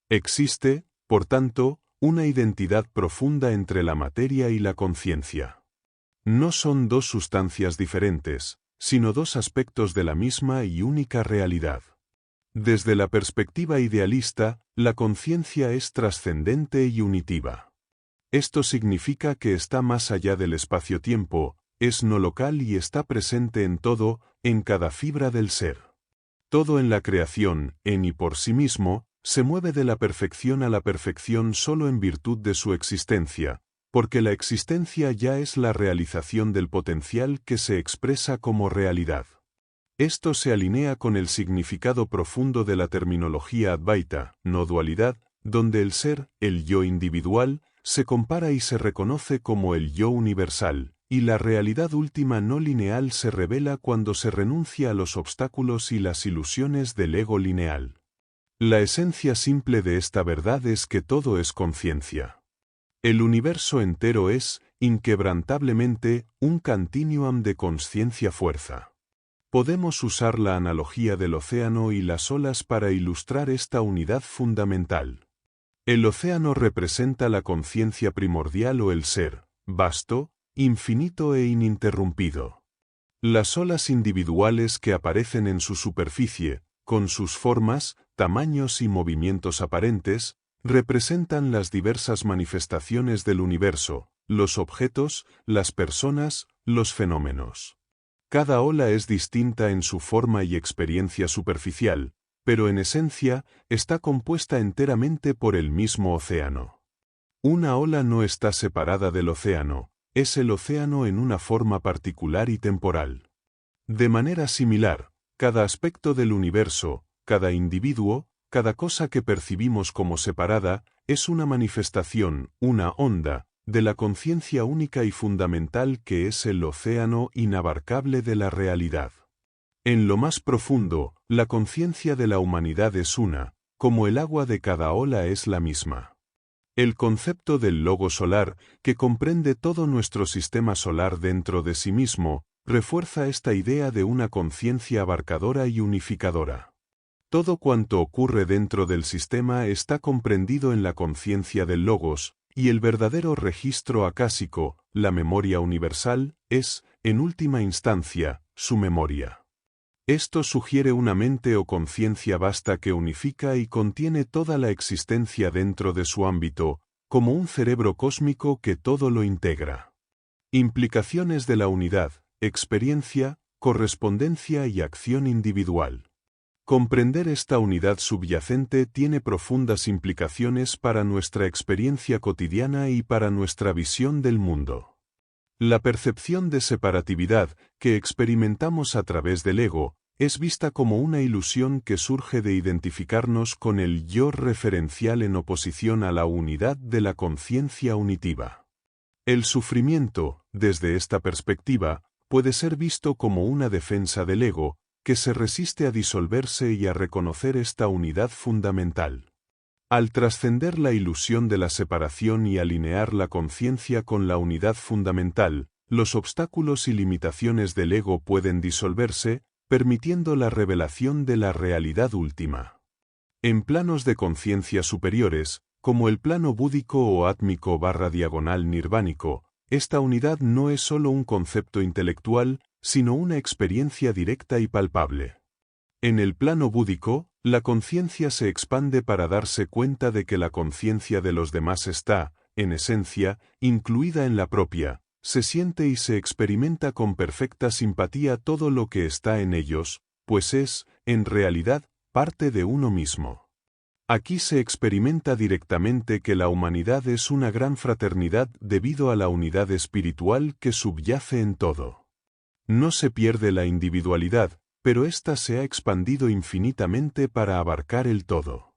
Existe, por tanto, una identidad profunda entre la materia y la conciencia. No son dos sustancias diferentes, sino dos aspectos de la misma y única realidad. Desde la perspectiva idealista, la conciencia es trascendente y unitiva. Esto significa que está más allá del espacio-tiempo, es no local y está presente en todo, en cada fibra del ser. Todo en la creación, en y por sí mismo, se mueve de la perfección a la perfección solo en virtud de su existencia, porque la existencia ya es la realización del potencial que se expresa como realidad. Esto se alinea con el significado profundo de la terminología Advaita, no dualidad, donde el ser, el yo individual, se compara y se reconoce como el yo universal, y la realidad última no lineal se revela cuando se renuncia a los obstáculos y las ilusiones del ego lineal. La esencia simple de esta verdad es que todo es conciencia. El universo entero es, inquebrantablemente, un continuum de consciencia-fuerza. Podemos usar la analogía del océano y las olas para ilustrar esta unidad fundamental. El océano representa la conciencia primordial o el ser, vasto, infinito e ininterrumpido. Las olas individuales que aparecen en su superficie, con sus formas, tamaños y movimientos aparentes, representan las diversas manifestaciones del universo, los objetos, las personas, los fenómenos. Cada ola es distinta en su forma y experiencia superficial, pero en esencia, está compuesta enteramente por el mismo océano. Una ola no está separada del océano, es el océano en una forma particular y temporal. De manera similar, cada aspecto del universo, cada individuo, cada cosa que percibimos como separada, es una manifestación, una onda, de la conciencia única y fundamental que es el océano inabarcable de la realidad. En lo más profundo, la conciencia de la humanidad es una, como el agua de cada ola es la misma. El concepto del logo solar, que comprende todo nuestro sistema solar dentro de sí mismo, refuerza esta idea de una conciencia abarcadora y unificadora. Todo cuanto ocurre dentro del sistema está comprendido en la conciencia del logos, y el verdadero registro acásico, la memoria universal, es, en última instancia, su memoria. Esto sugiere una mente o conciencia vasta que unifica y contiene toda la existencia dentro de su ámbito, como un cerebro cósmico que todo lo integra. Implicaciones de la unidad, experiencia, correspondencia y acción individual. Comprender esta unidad subyacente tiene profundas implicaciones para nuestra experiencia cotidiana y para nuestra visión del mundo. La percepción de separatividad que experimentamos a través del ego es vista como una ilusión que surge de identificarnos con el yo referencial en oposición a la unidad de la conciencia unitiva. El sufrimiento, desde esta perspectiva, puede ser visto como una defensa del ego, que se resiste a disolverse y a reconocer esta unidad fundamental. Al trascender la ilusión de la separación y alinear la conciencia con la unidad fundamental, los obstáculos y limitaciones del ego pueden disolverse, permitiendo la revelación de la realidad última. En planos de conciencia superiores, como el plano búdico o átmico/nirvánico, esta unidad no es solo un concepto intelectual, sino una experiencia directa y palpable. En el plano búdico, la conciencia se expande para darse cuenta de que la conciencia de los demás está, en esencia, incluida en la propia, se siente y se experimenta con perfecta simpatía todo lo que está en ellos, pues es, en realidad, parte de uno mismo. Aquí se experimenta directamente que la humanidad es una gran fraternidad debido a la unidad espiritual que subyace en todo. No se pierde la individualidad, pero ésta se ha expandido infinitamente para abarcar el todo.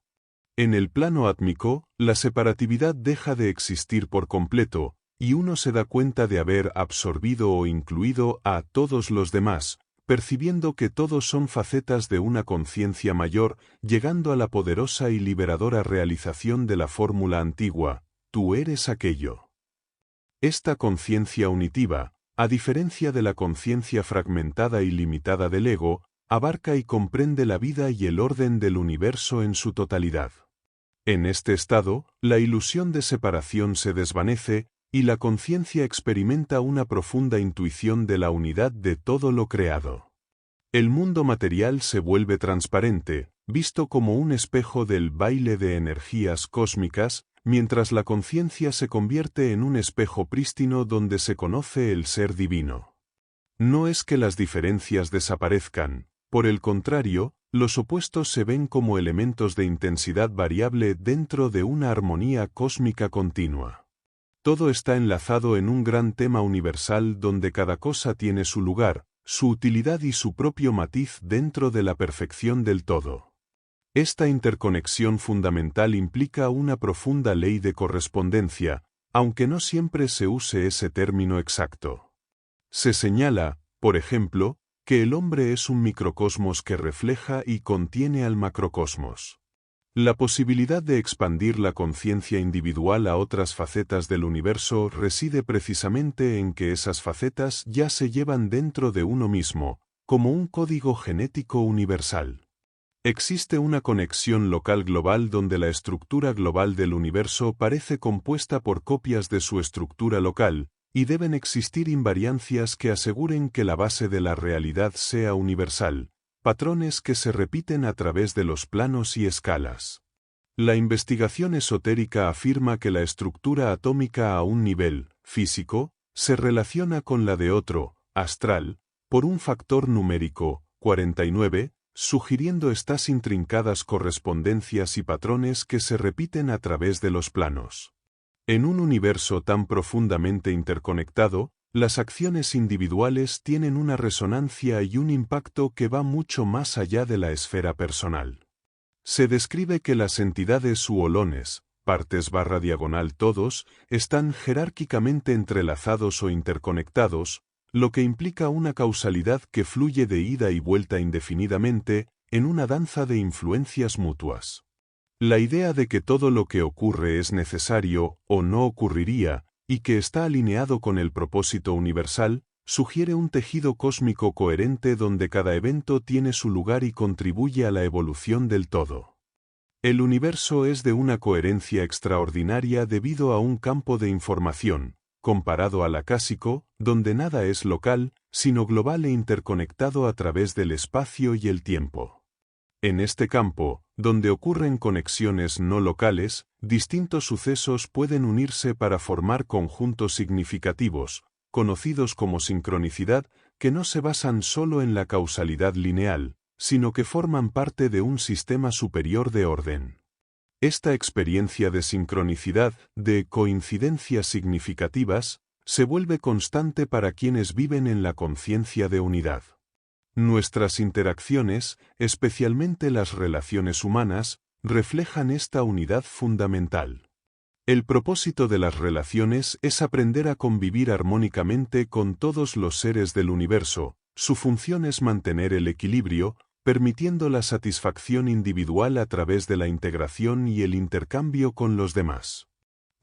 En el plano átmico, la separatividad deja de existir por completo, y uno se da cuenta de haber absorbido o incluido a todos los demás, percibiendo que todos son facetas de una conciencia mayor, llegando a la poderosa y liberadora realización de la fórmula antigua, tú eres aquello. Esta conciencia unitiva, a diferencia de la conciencia fragmentada y limitada del ego, abarca y comprende la vida y el orden del universo en su totalidad. En este estado, la ilusión de separación se desvanece, y la conciencia experimenta una profunda intuición de la unidad de todo lo creado. El mundo material se vuelve transparente, visto como un espejo del baile de energías cósmicas, mientras la conciencia se convierte en un espejo prístino donde se conoce el ser divino. No es que las diferencias desaparezcan, por el contrario, los opuestos se ven como elementos de intensidad variable dentro de una armonía cósmica continua. Todo está enlazado en un gran tema universal donde cada cosa tiene su lugar, su utilidad y su propio matiz dentro de la perfección del todo. Esta interconexión fundamental implica una profunda ley de correspondencia, aunque no siempre se use ese término exacto. Se señala, por ejemplo, que el hombre es un microcosmos que refleja y contiene al macrocosmos. La posibilidad de expandir la conciencia individual a otras facetas del universo reside precisamente en que esas facetas ya se llevan dentro de uno mismo, como un código genético universal. Existe una conexión local global donde la estructura global del universo parece compuesta por copias de su estructura local, y deben existir invariancias que aseguren que la base de la realidad sea universal, patrones que se repiten a través de los planos y escalas. La investigación esotérica afirma que la estructura atómica a un nivel físico se relaciona con la de otro, astral, por un factor numérico, 49, sugiriendo estas intrincadas correspondencias y patrones que se repiten a través de los planos. En un universo tan profundamente interconectado, las acciones individuales tienen una resonancia y un impacto que va mucho más allá de la esfera personal. Se describe que las entidades u holones, partes/diagonal todos, están jerárquicamente entrelazados o interconectados, lo que implica una causalidad que fluye de ida y vuelta indefinidamente, en una danza de influencias mutuas. La idea de que todo lo que ocurre es necesario o no ocurriría, y que está alineado con el propósito universal, sugiere un tejido cósmico coherente donde cada evento tiene su lugar y contribuye a la evolución del todo. El universo es de una coherencia extraordinaria debido a un campo de información, comparado al acásico, donde nada es local, sino global e interconectado a través del espacio y el tiempo. En este campo, donde ocurren conexiones no locales, distintos sucesos pueden unirse para formar conjuntos significativos, conocidos como sincronicidad, que no se basan solo en la causalidad lineal, sino que forman parte de un sistema superior de orden. Esta experiencia de sincronicidad, de coincidencias significativas, se vuelve constante para quienes viven en la conciencia de unidad. Nuestras interacciones, especialmente las relaciones humanas, reflejan esta unidad fundamental. El propósito de las relaciones es aprender a convivir armónicamente con todos los seres del universo. Su función es mantener el equilibrio, permitiendo la satisfacción individual a través de la integración y el intercambio con los demás.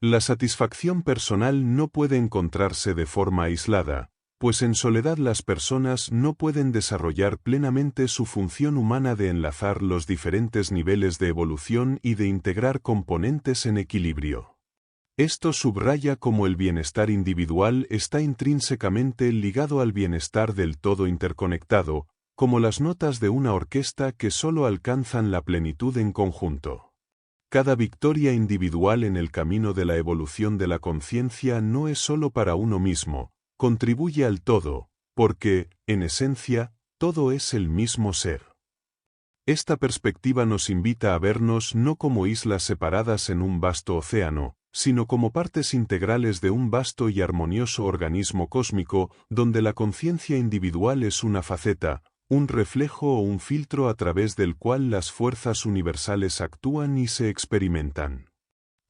La satisfacción personal no puede encontrarse de forma aislada, pues en soledad las personas no pueden desarrollar plenamente su función humana de enlazar los diferentes niveles de evolución y de integrar componentes en equilibrio. Esto subraya cómo el bienestar individual está intrínsecamente ligado al bienestar del todo interconectado, como las notas de una orquesta que solo alcanzan la plenitud en conjunto. Cada victoria individual en el camino de la evolución de la conciencia no es solo para uno mismo, contribuye al todo, porque, en esencia, todo es el mismo ser. Esta perspectiva nos invita a vernos no como islas separadas en un vasto océano, sino como partes integrales de un vasto y armonioso organismo cósmico donde la conciencia individual es una faceta, un reflejo o un filtro a través del cual las fuerzas universales actúan y se experimentan.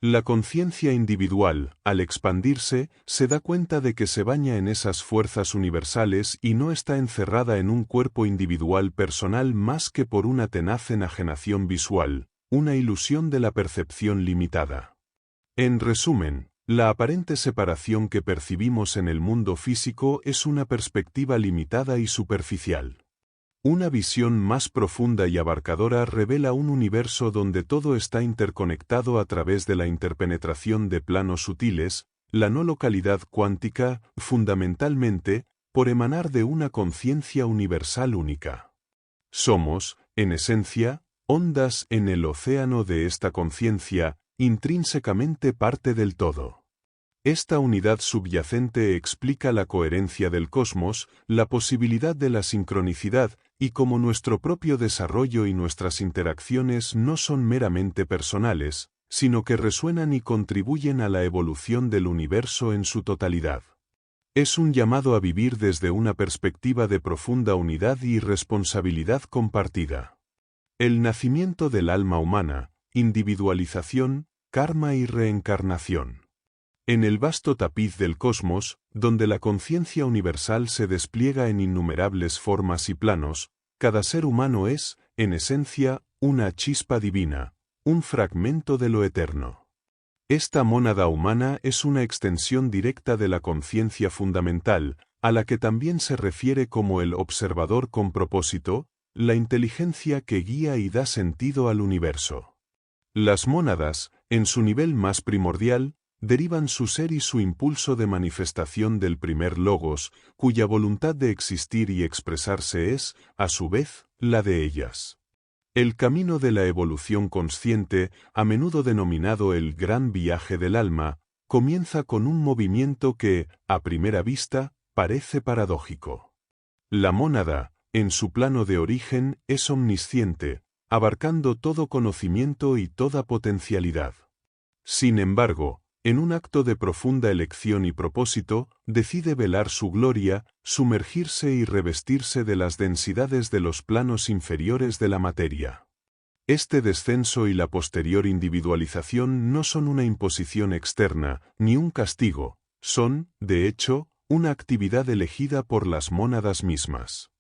La conciencia individual, al expandirse, se da cuenta de que se baña en esas fuerzas universales y no está encerrada en un cuerpo individual personal más que por una tenaz enajenación visual, una ilusión de la percepción limitada. En resumen, la aparente separación que percibimos en el mundo físico es una perspectiva limitada y superficial. Una visión más profunda y abarcadora revela un universo donde todo está interconectado a través de la interpenetración de planos sutiles, la no localidad cuántica, fundamentalmente, por emanar de una conciencia universal única. Somos, en esencia, ondas en el océano de esta conciencia, intrínsecamente parte del todo. Esta unidad subyacente explica la coherencia del cosmos, la posibilidad de la sincronicidad y cómo nuestro propio desarrollo y nuestras interacciones no son meramente personales, sino que resuenan y contribuyen a la evolución del universo en su totalidad. Es un llamado a vivir desde una perspectiva de profunda unidad y responsabilidad compartida. El nacimiento del alma humana, individualización, karma y reencarnación. En el vasto tapiz del cosmos, donde la conciencia universal se despliega en innumerables formas y planos, cada ser humano es, en esencia, una chispa divina, un fragmento de lo eterno. Esta mónada humana es una extensión directa de la conciencia fundamental, a la que también se refiere como el observador con propósito, la inteligencia que guía y da sentido al universo. Las mónadas, en su nivel más primordial, derivan su ser y su impulso de manifestación del primer logos, cuya voluntad de existir y expresarse es, a su vez, la de ellas. El camino de la evolución consciente, a menudo denominado el gran viaje del alma, comienza con un movimiento que, a primera vista, parece paradójico. La mónada, en su plano de origen, es omnisciente, abarcando todo conocimiento y toda potencialidad. Sin embargo, en un acto de profunda elección y propósito, decide velar su gloria, sumergirse y revestirse de las densidades de los planos inferiores de la materia. Este descenso y la posterior individualización no son una imposición externa, ni un castigo, son, de hecho, una actividad elegida por las mónadas mismas.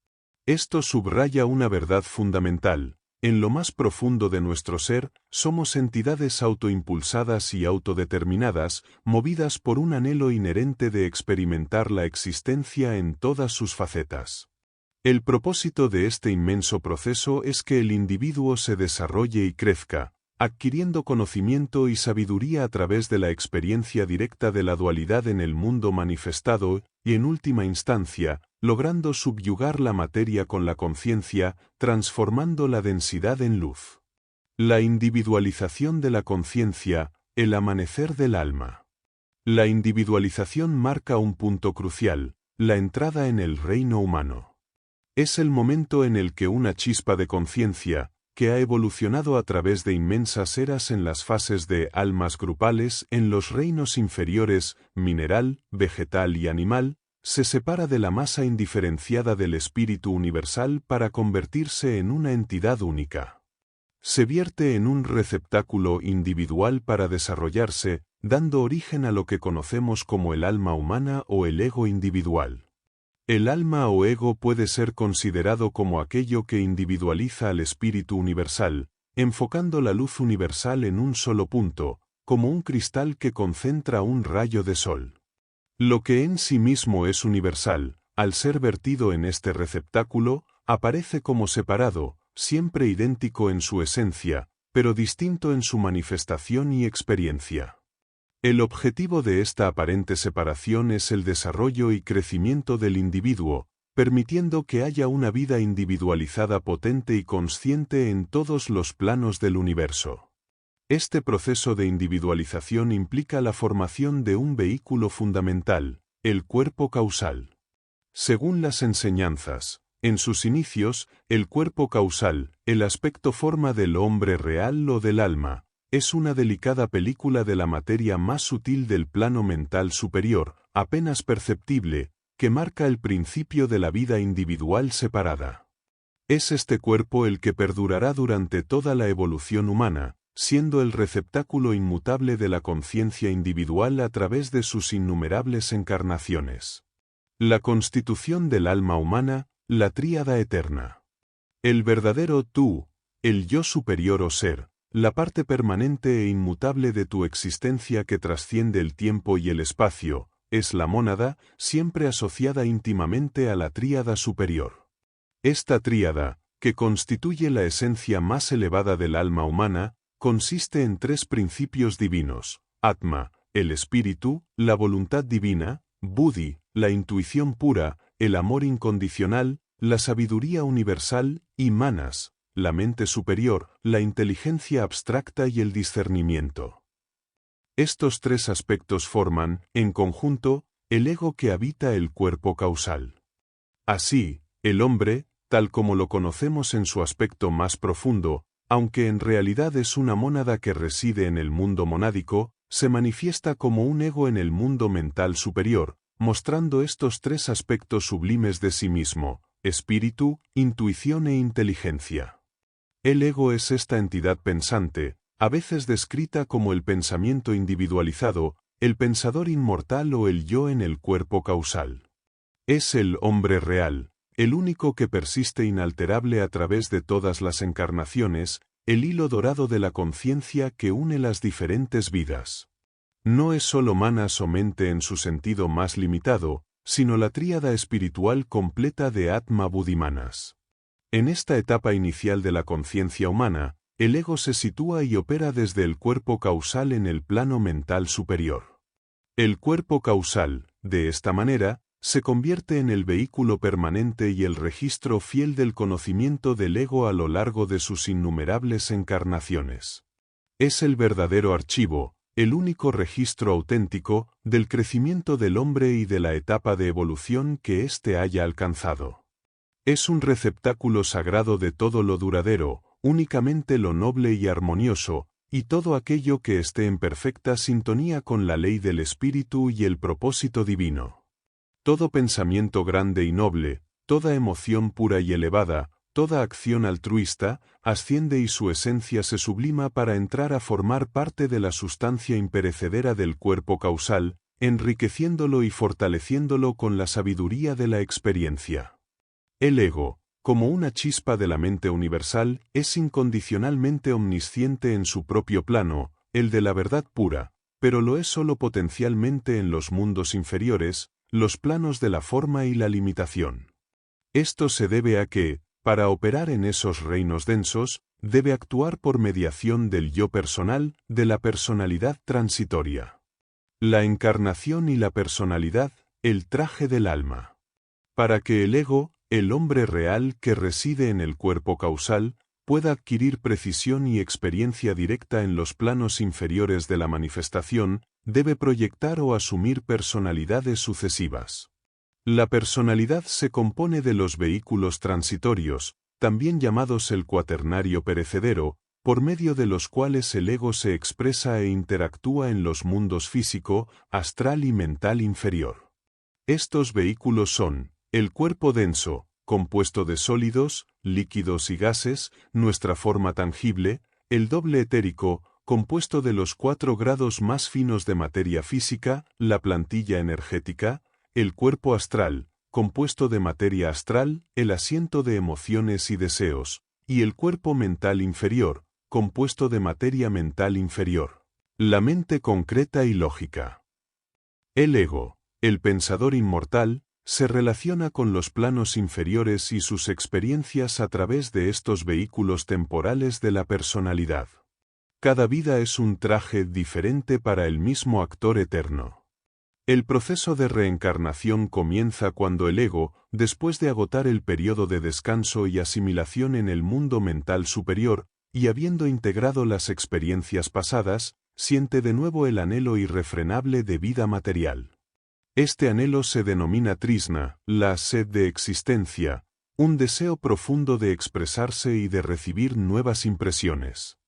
Esto subraya una verdad fundamental. En lo más profundo de nuestro ser, somos entidades autoimpulsadas y autodeterminadas, movidas por un anhelo inherente de experimentar la existencia en todas sus facetas. El propósito de este inmenso proceso es que el individuo se desarrolle y crezca, adquiriendo conocimiento y sabiduría a través de la experiencia directa de la dualidad en el mundo manifestado y, en última instancia, logrando subyugar la materia con la conciencia, transformando la densidad en luz. La individualización de la conciencia, el amanecer del alma. La individualización marca un punto crucial, la entrada en el reino humano. Es el momento en el que una chispa de conciencia, que ha evolucionado a través de inmensas eras en las fases de almas grupales en los reinos inferiores, mineral, vegetal y animal, se separa de la masa indiferenciada del espíritu universal para convertirse en una entidad única. Se vierte en un receptáculo individual para desarrollarse, dando origen a lo que conocemos como el alma humana o el ego individual. El alma o ego puede ser considerado como aquello que individualiza al espíritu universal, enfocando la luz universal en un solo punto, como un cristal que concentra un rayo de sol. Lo que en sí mismo es universal, al ser vertido en este receptáculo, aparece como separado, siempre idéntico en su esencia, pero distinto en su manifestación y experiencia. El objetivo de esta aparente separación es el desarrollo y crecimiento del individuo, permitiendo que haya una vida individualizada potente y consciente en todos los planos del universo. Este proceso de individualización implica la formación de un vehículo fundamental, el cuerpo causal. Según las enseñanzas, en sus inicios, el cuerpo causal, el aspecto forma del hombre real o del alma, es una delicada película de la materia más sutil del plano mental superior, apenas perceptible, que marca el principio de la vida individual separada. Es este cuerpo el que perdurará durante toda la evolución humana, siendo el receptáculo inmutable de la conciencia individual a través de sus innumerables encarnaciones. La constitución del alma humana, la tríada eterna. El verdadero tú, el yo superior o ser, la parte permanente e inmutable de tu existencia que trasciende el tiempo y el espacio, es la mónada, siempre asociada íntimamente a la tríada superior. Esta tríada, que constituye la esencia más elevada del alma humana, consiste en tres principios divinos: Atma, el espíritu; la voluntad divina; Buddhi, la intuición pura; el amor incondicional, la sabiduría universal; y Manas, la mente superior, la inteligencia abstracta y el discernimiento. Estos tres aspectos forman, en conjunto, el ego que habita el cuerpo causal. Así, el hombre, tal como lo conocemos en su aspecto más profundo, aunque en realidad es una mónada que reside en el mundo monádico, se manifiesta como un ego en el mundo mental superior, mostrando estos tres aspectos sublimes de sí mismo: espíritu, intuición e inteligencia. El ego es esta entidad pensante, a veces descrita como el pensamiento individualizado, el pensador inmortal o el yo en el cuerpo causal. Es el hombre real, el único que persiste inalterable a través de todas las encarnaciones, el hilo dorado de la conciencia que une las diferentes vidas. No es solo manas o mente en su sentido más limitado, sino la tríada espiritual completa de Atma Buddhimanas. En esta etapa inicial de la conciencia humana, el ego se sitúa y opera desde el cuerpo causal en el plano mental superior. El cuerpo causal, de esta manera, se convierte en el vehículo permanente y el registro fiel del conocimiento del ego a lo largo de sus innumerables encarnaciones. Es el verdadero archivo, el único registro auténtico, del crecimiento del hombre y de la etapa de evolución que éste haya alcanzado. Es un receptáculo sagrado de todo lo duradero, únicamente lo noble y armonioso, y todo aquello que esté en perfecta sintonía con la ley del espíritu y el propósito divino. Todo pensamiento grande y noble, toda emoción pura y elevada, toda acción altruista, asciende y su esencia se sublima para entrar a formar parte de la sustancia imperecedera del cuerpo causal, enriqueciéndolo y fortaleciéndolo con la sabiduría de la experiencia. El ego, como una chispa de la mente universal, es incondicionalmente omnisciente en su propio plano, el de la verdad pura, pero lo es solo potencialmente en los mundos inferiores, los planos de la forma y la limitación. Esto se debe a que, para operar en esos reinos densos, debe actuar por mediación del yo personal, de la personalidad transitoria. La encarnación y la personalidad, el traje del alma. Para que el ego, el hombre real que reside en el cuerpo causal, pueda adquirir precisión y experiencia directa en los planos inferiores de la manifestación, debe proyectar o asumir personalidades sucesivas. La personalidad se compone de los vehículos transitorios, también llamados el cuaternario perecedero, por medio de los cuales el ego se expresa e interactúa en los mundos físico, astral y mental inferior. Estos vehículos son: el cuerpo denso, compuesto de sólidos, líquidos y gases, nuestra forma tangible; el doble etérico, compuesto de los 4 grados más finos de materia física, la plantilla energética; el cuerpo astral, compuesto de materia astral, el asiento de emociones y deseos; y el cuerpo mental inferior, compuesto de materia mental inferior, la mente concreta y lógica. El ego, el pensador inmortal, se relaciona con los planos inferiores y sus experiencias a través de estos vehículos temporales de la personalidad. Cada vida es un traje diferente para el mismo actor eterno. El proceso de reencarnación comienza cuando el ego, después de agotar el periodo de descanso y asimilación en el mundo mental superior, y habiendo integrado las experiencias pasadas, siente de nuevo el anhelo irrefrenable de vida material. Este anhelo se denomina trisna, la sed de existencia, un deseo profundo de expresarse y de recibir nuevas impresiones.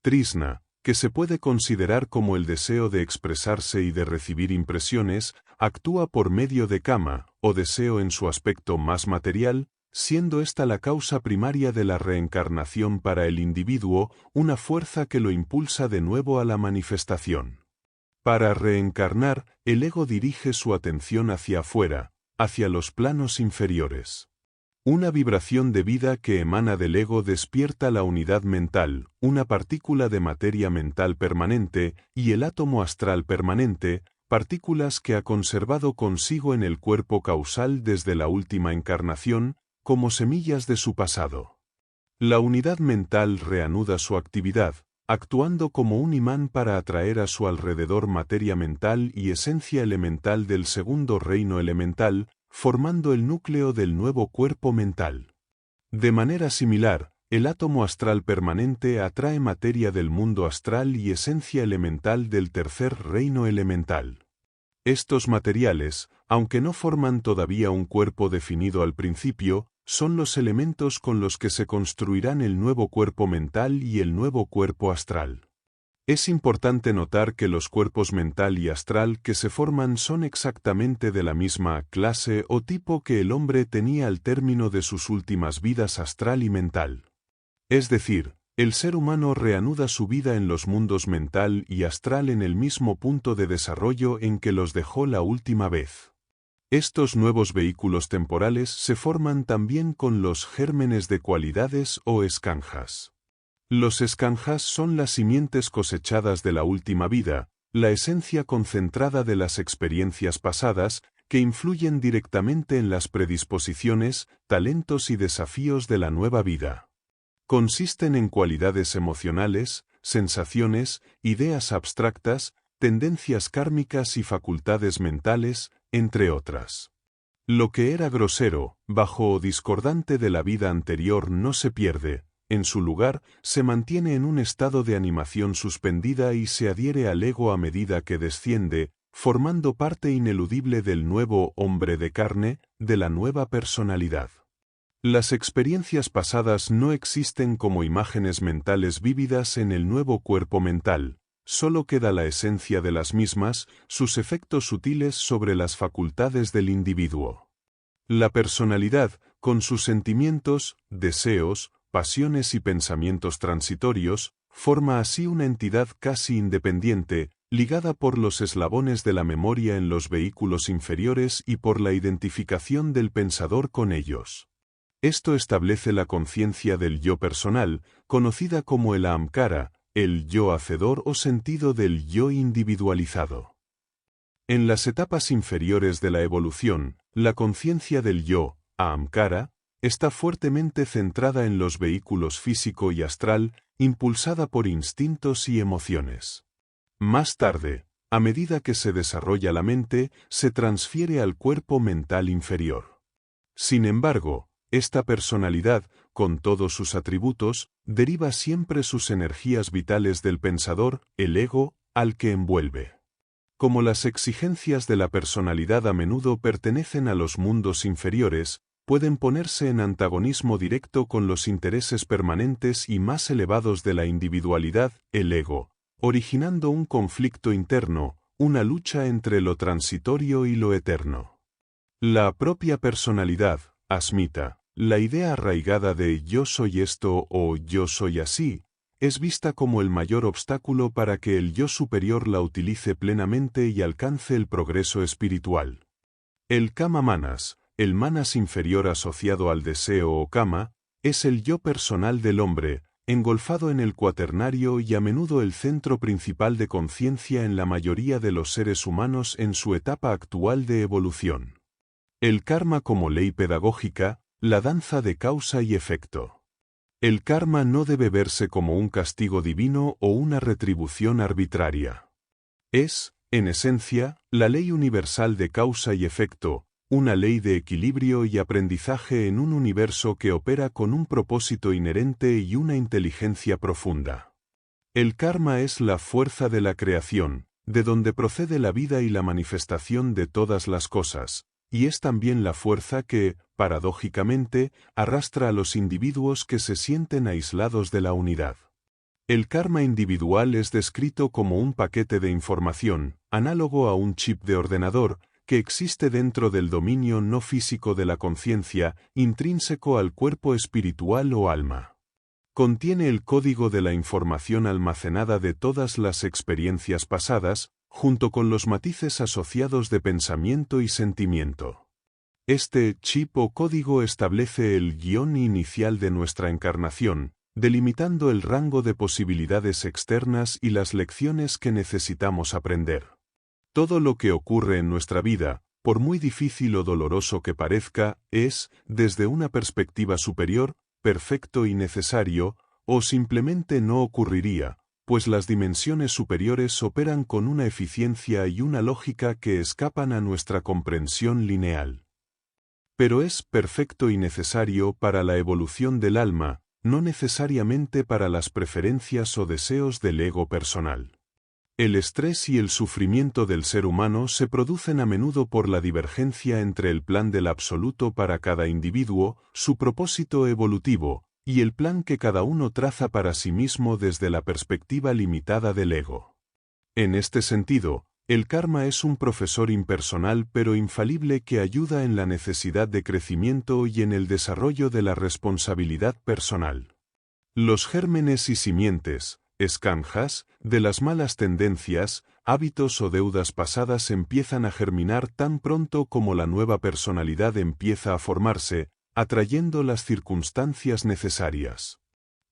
Trisna, que se puede considerar como el deseo de expresarse y de recibir impresiones, actúa por medio de kama, o deseo en su aspecto más material, siendo esta la causa primaria de la reencarnación para el individuo, una fuerza que lo impulsa de nuevo a la manifestación. Para reencarnar, el ego dirige su atención hacia afuera, hacia los planos inferiores. Una vibración de vida que emana del ego despierta la unidad mental, una partícula de materia mental permanente, y el átomo astral permanente, partículas que ha conservado consigo en el cuerpo causal desde la última encarnación, como semillas de su pasado. La unidad mental reanuda su actividad, actuando como un imán para atraer a su alrededor materia mental y esencia elemental del segundo reino elemental, formando el núcleo del nuevo cuerpo mental. De manera similar, el átomo astral permanente atrae materia del mundo astral y esencia elemental del tercer reino elemental. Estos materiales, aunque no forman todavía un cuerpo definido al principio, son los elementos con los que se construirán el nuevo cuerpo mental y el nuevo cuerpo astral. Es importante notar que los cuerpos mental y astral que se forman son exactamente de la misma clase o tipo que el hombre tenía al término de sus últimas vidas astral y mental. Es decir, el ser humano reanuda su vida en los mundos mental y astral en el mismo punto de desarrollo en que los dejó la última vez. Estos nuevos vehículos temporales se forman también con los gérmenes de cualidades o escanjas. Los escanjas son las simientes cosechadas de la última vida, la esencia concentrada de las experiencias pasadas, que influyen directamente en las predisposiciones, talentos y desafíos de la nueva vida. Consisten en cualidades emocionales, sensaciones, ideas abstractas, tendencias kármicas y facultades mentales, entre otras. Lo que era grosero, bajo o discordante de la vida anterior no se pierde, en su lugar, se mantiene en un estado de animación suspendida y se adhiere al ego a medida que desciende, formando parte ineludible del nuevo hombre de carne, de la nueva personalidad. Las experiencias pasadas no existen como imágenes mentales vívidas en el nuevo cuerpo mental, solo queda la esencia de las mismas, sus efectos sutiles sobre las facultades del individuo. La personalidad, con sus sentimientos, deseos, pasiones y pensamientos transitorios, forma así una entidad casi independiente, ligada por los eslabones de la memoria en los vehículos inferiores y por la identificación del pensador con ellos. Esto establece la conciencia del yo personal, conocida como el ahamkara, el yo hacedor o sentido del yo individualizado. En las etapas inferiores de la evolución, la conciencia del yo, ahamkara, está fuertemente centrada en los vehículos físico y astral, impulsada por instintos y emociones. Más tarde, a medida que se desarrolla la mente, se transfiere al cuerpo mental inferior. Sin embargo, esta personalidad, con todos sus atributos, deriva siempre sus energías vitales del pensador, el ego, al que envuelve. Como las exigencias de la personalidad a menudo pertenecen a los mundos inferiores, pueden ponerse en antagonismo directo con los intereses permanentes y más elevados de la individualidad, el ego, originando un conflicto interno, una lucha entre lo transitorio y lo eterno. La propia personalidad, asmita, la idea arraigada de yo soy esto o yo soy así, es vista como el mayor obstáculo para que el yo superior la utilice plenamente y alcance el progreso espiritual. El kama manas, el manas inferior asociado al deseo o kama, es el yo personal del hombre, engolfado en el cuaternario y a menudo el centro principal de conciencia en la mayoría de los seres humanos en su etapa actual de evolución. El karma como ley pedagógica, la danza de causa y efecto. El karma no debe verse como un castigo divino o una retribución arbitraria. Es, en esencia, la ley universal de causa y efecto, una ley de equilibrio y aprendizaje en un universo que opera con un propósito inherente y una inteligencia profunda. El karma es la fuerza de la creación, de donde procede la vida y la manifestación de todas las cosas, y es también la fuerza que, paradójicamente, arrastra a los individuos que se sienten aislados de la unidad. El karma individual es descrito como un paquete de información, análogo a un chip de ordenador, que existe dentro del dominio no físico de la conciencia, intrínseco al cuerpo espiritual o alma. Contiene el código de la información almacenada de todas las experiencias pasadas, junto con los matices asociados de pensamiento y sentimiento. Este chip o código establece el guión inicial de nuestra encarnación, delimitando el rango de posibilidades externas y las lecciones que necesitamos aprender. Todo lo que ocurre en nuestra vida, por muy difícil o doloroso que parezca, es, desde una perspectiva superior, perfecto y necesario, o simplemente no ocurriría, pues las dimensiones superiores operan con una eficiencia y una lógica que escapan a nuestra comprensión lineal. Pero es perfecto y necesario para la evolución del alma, no necesariamente para las preferencias o deseos del ego personal. El estrés y el sufrimiento del ser humano se producen a menudo por la divergencia entre el plan del absoluto para cada individuo, su propósito evolutivo, y el plan que cada uno traza para sí mismo desde la perspectiva limitada del ego. En este sentido, el karma es un profesor impersonal pero infalible que ayuda en la necesidad de crecimiento y en el desarrollo de la responsabilidad personal. Los gérmenes y simientes, escanjas, de las malas tendencias, hábitos o deudas pasadas empiezan a germinar tan pronto como la nueva personalidad empieza a formarse, atrayendo las circunstancias necesarias.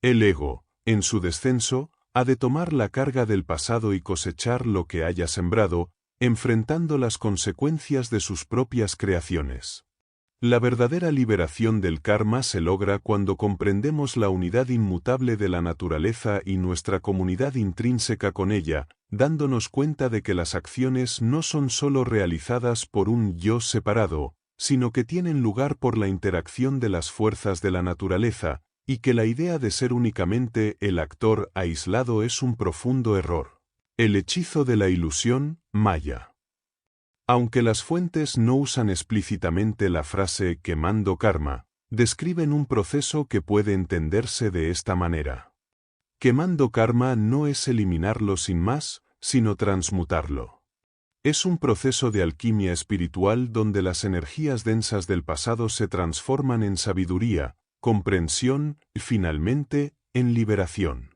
El ego, en su descenso, ha de tomar la carga del pasado y cosechar lo que haya sembrado, enfrentando las consecuencias de sus propias creaciones. La verdadera liberación del karma se logra cuando comprendemos la unidad inmutable de la naturaleza y nuestra comunidad intrínseca con ella, dándonos cuenta de que las acciones no son sólo realizadas por un yo separado, sino que tienen lugar por la interacción de las fuerzas de la naturaleza, y que la idea de ser únicamente el actor aislado es un profundo error. El hechizo de la ilusión, Maya. Aunque las fuentes no usan explícitamente la frase quemando karma, describen un proceso que puede entenderse de esta manera. Quemando karma no es eliminarlo sin más, sino transmutarlo. Es un proceso de alquimia espiritual donde las energías densas del pasado se transforman en sabiduría, comprensión y, finalmente, en liberación.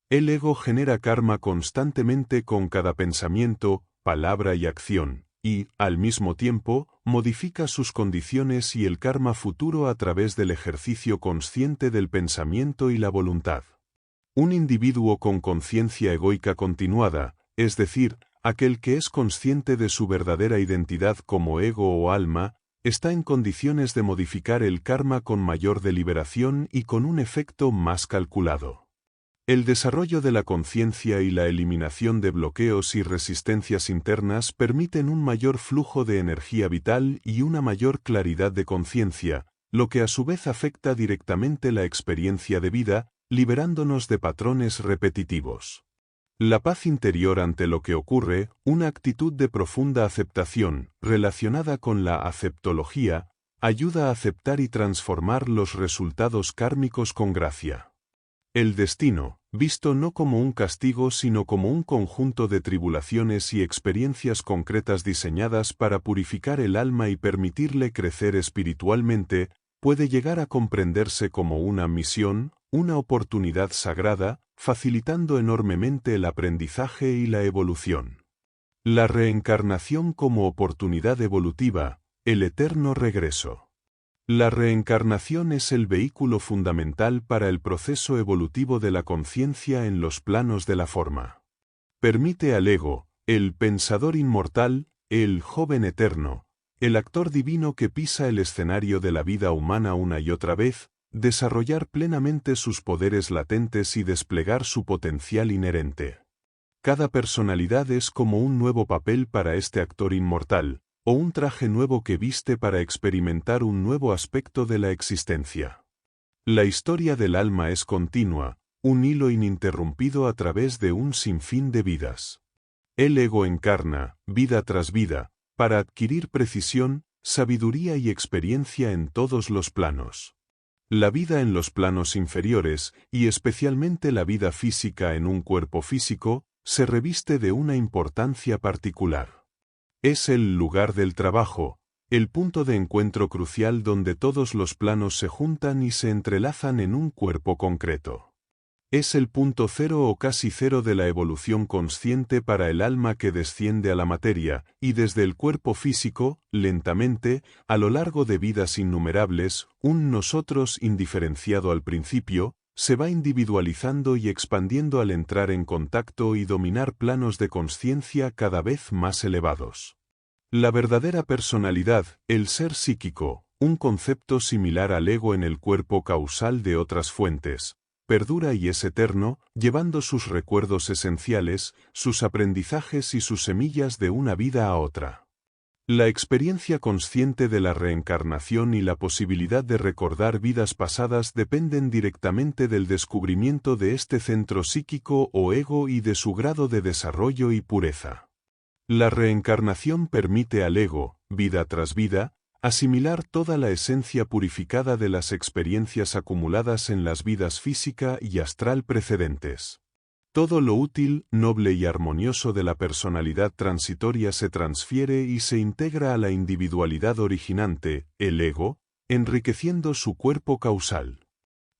El ego genera karma constantemente con cada pensamiento, palabra y acción, y, al mismo tiempo, modifica sus condiciones y el karma futuro a través del ejercicio consciente del pensamiento y la voluntad. Un individuo con conciencia egoica continuada, es decir, aquel que es consciente de su verdadera identidad como ego o alma, está en condiciones de modificar el karma con mayor deliberación y con un efecto más calculado. El desarrollo de la conciencia y la eliminación de bloqueos y resistencias internas permiten un mayor flujo de energía vital y una mayor claridad de conciencia, lo que a su vez afecta directamente la experiencia de vida, liberándonos de patrones repetitivos. La paz interior ante lo que ocurre, una actitud de profunda aceptación, relacionada con la aceptología, ayuda a aceptar y transformar los resultados kármicos con gracia. El destino, visto no como un castigo sino como un conjunto de tribulaciones y experiencias concretas diseñadas para purificar el alma y permitirle crecer espiritualmente, puede llegar a comprenderse como una misión, una oportunidad sagrada, facilitando enormemente el aprendizaje y la evolución. La reencarnación como oportunidad evolutiva, el eterno regreso. La reencarnación es el vehículo fundamental para el proceso evolutivo de la conciencia en los planos de la forma. Permite al ego, el pensador inmortal, el joven eterno, el actor divino que pisa el escenario de la vida humana una y otra vez, desarrollar plenamente sus poderes latentes y desplegar su potencial inherente. Cada personalidad es como un nuevo papel para este actor inmortal, o un traje nuevo que viste para experimentar un nuevo aspecto de la existencia. La historia del alma es continua, un hilo ininterrumpido a través de un sinfín de vidas. El ego encarna, vida tras vida, para adquirir precisión, sabiduría y experiencia en todos los planos. La vida en los planos inferiores, y especialmente la vida física en un cuerpo físico, se reviste de una importancia particular. Es el lugar del trabajo, el punto de encuentro crucial donde todos los planos se juntan y se entrelazan en un cuerpo concreto. Es el punto cero o casi cero de la evolución consciente para el alma que desciende a la materia, y desde el cuerpo físico, lentamente, a lo largo de vidas innumerables, un nosotros indiferenciado al principio, se va individualizando y expandiendo al entrar en contacto y dominar planos de consciencia cada vez más elevados. La verdadera personalidad, el ser psíquico, un concepto similar al ego en el cuerpo causal de otras fuentes, perdura y es eterno, llevando sus recuerdos esenciales, sus aprendizajes y sus semillas de una vida a otra. La experiencia consciente de la reencarnación y la posibilidad de recordar vidas pasadas dependen directamente del descubrimiento de este centro psíquico o ego y de su grado de desarrollo y pureza. La reencarnación permite al ego, vida tras vida, asimilar toda la esencia purificada de las experiencias acumuladas en las vidas física y astral precedentes. Todo lo útil, noble y armonioso de la personalidad transitoria se transfiere y se integra a la individualidad originante, el ego, enriqueciendo su cuerpo causal.